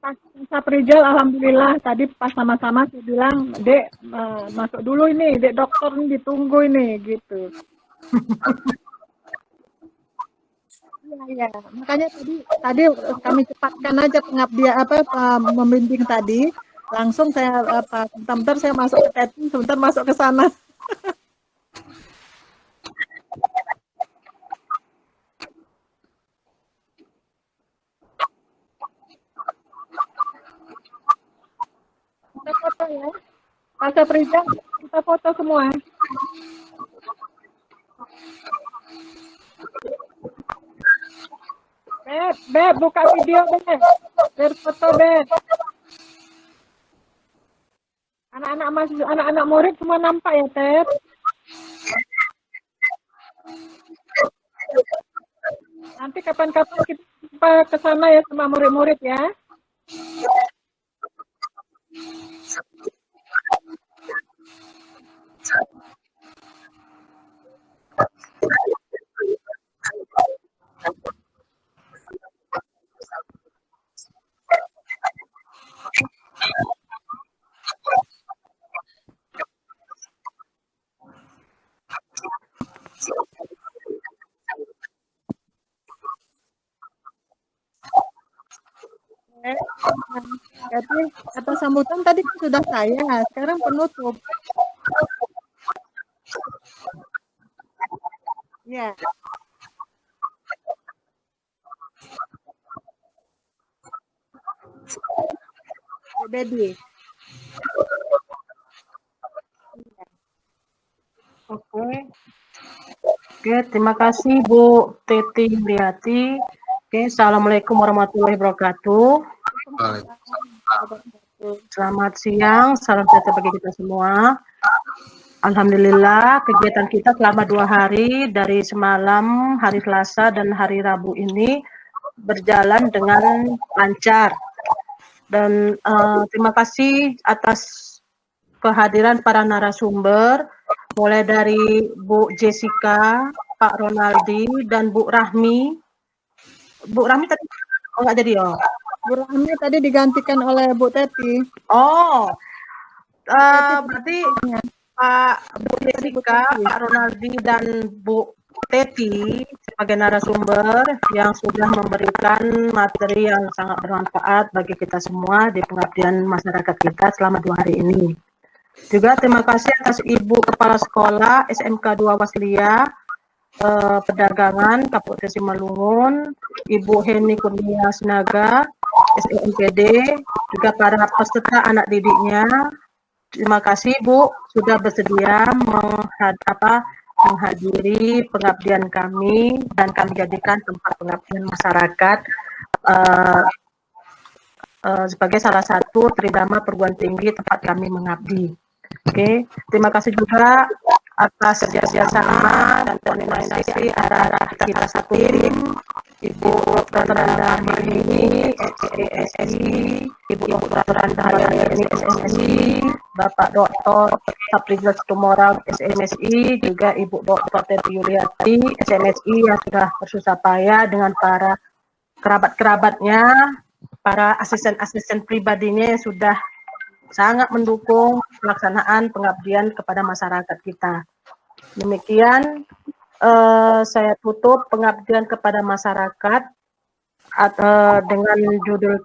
[SPEAKER 2] Pas Saprijal, alhamdulillah tadi pas sama-sama saya bilang, Dek masuk dulu ini, Dek dokter ini ditunggu ini gitu. Iya, makanya tadi kami cepatkan aja pengabdian membimbing tadi. Langsung saya sebentar saya masuk ke setting, sebentar masuk ke sana. Kita foto ya. Pas Saprijal, kita foto semua. Beb, buka video, Beb. Berfoto, Beb. Anak-anak murid semua nampak ya, Tep? Nanti kapan-kapan kita ke sana ya sama murid-murid ya. Jadi kata sambutan tadi kan sudah saya, sekarang penutup. Ya. Baby.
[SPEAKER 7] Oke, terima kasih Bu Teti Indriati. Oke, assalamualaikum warahmatullahi wabarakatuh. Selamat siang, salam sejahtera bagi kita semua. Alhamdulillah kegiatan kita selama 2 hari dari semalam hari Selasa dan hari Rabu ini berjalan dengan lancar. Dan terima kasih atas kehadiran para narasumber, mulai dari Bu Jessica, Pak Ronaldi, dan Bu Rahmi. Bu Rahmi tadi nggak jadi ya?
[SPEAKER 2] Bu Rahmi tadi digantikan oleh Bu Teti.
[SPEAKER 7] Oh, berarti Pak Bu Jessica, Pak Ronaldi, dan Bu Teti sebagai narasumber yang sudah memberikan materi yang sangat bermanfaat bagi kita semua di pengabdian masyarakat kita selama 2 hari ini. Juga terima kasih atas Ibu Kepala Sekolah SMK 2 Waslia Perdagangan Kabupaten Simalungun, Ibu Heni Kurnia Sinaga, SMPD, juga para peserta anak didiknya. Terima kasih Bu sudah bersedia menghadiri pengabdian kami dan kami jadikan tempat pengabdian masyarakat sebagai salah satu tridharma perguruan tinggi tempat kami mengabdi. Oke, terima kasih juga atas kerjasama dan koordinasi antara kita satu tim, Ibu Dr. Anda Marini, SSI, Ibu Dr. Anda Marini, SSI, Bapak Dr. Saprigas Tumorang, SMSI, juga Ibu Dr. Teti Yuliati, SMSI yang sudah bersusah payah dengan para kerabat-kerabatnya, para asisten-asisten pribadinya yang sudah sangat mendukung pelaksanaan pengabdian kepada masyarakat kita. Demikian saya tutup pengabdian kepada masyarakat dengan judul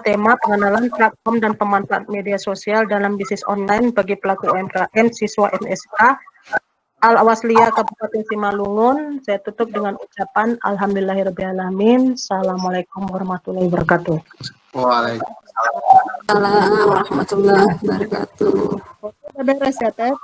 [SPEAKER 7] tema pengenalan platform dan pemanfaat media sosial dalam bisnis online bagi pelaku UMKM siswa MSK Al-Waslia Kabupaten Simalungun. Saya tutup dengan ucapan alhamdulillahirrahmanirrahim. Assalamualaikum warahmatullahi wabarakatuh.
[SPEAKER 5] Waalaikumsalam warahmatullahi wabarakatuh.
[SPEAKER 2] Udah beres ya, Teh?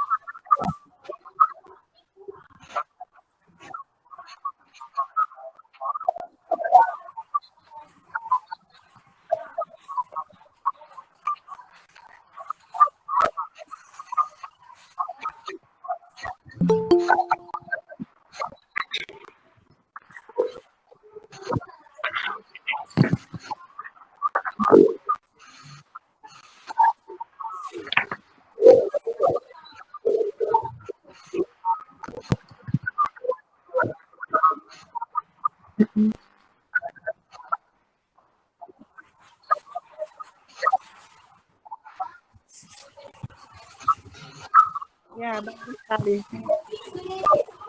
[SPEAKER 2] Ya, bagus sekali.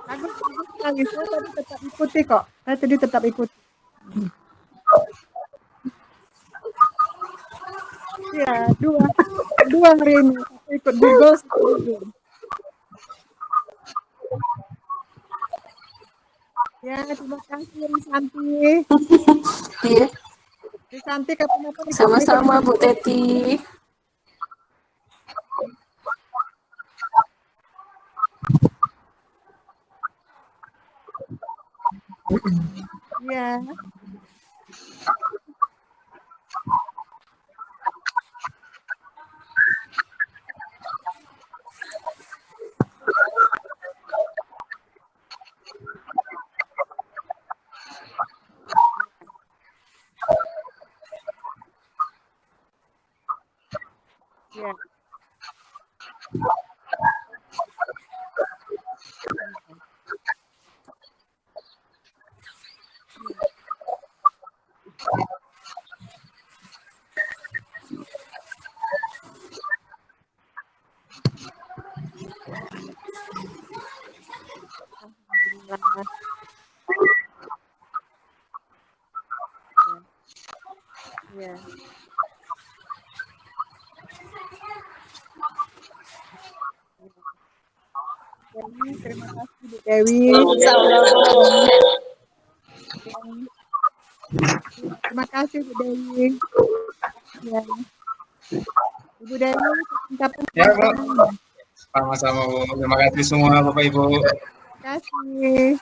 [SPEAKER 2] Bagus sekali. Saya tadi tetap ikuti kok. Saya tadi tetap ikuti. Ya, dua hari ini saya ikut Google. Ya, terima kasih Risanti.
[SPEAKER 5] Iya,
[SPEAKER 2] Risanti kapan-kapan ikut
[SPEAKER 5] sama-sama Bu Teti.
[SPEAKER 2] Ya. Ya. Ya. Dewi, terima kasih Bu Dewi. Terima kasih Bu Dewi. Ya. Ibu Dewi, kapan
[SPEAKER 3] Ya, Bu. Sama-sama, Bu. Terima kasih semua Bapak Ibu.
[SPEAKER 2] Terima kasih.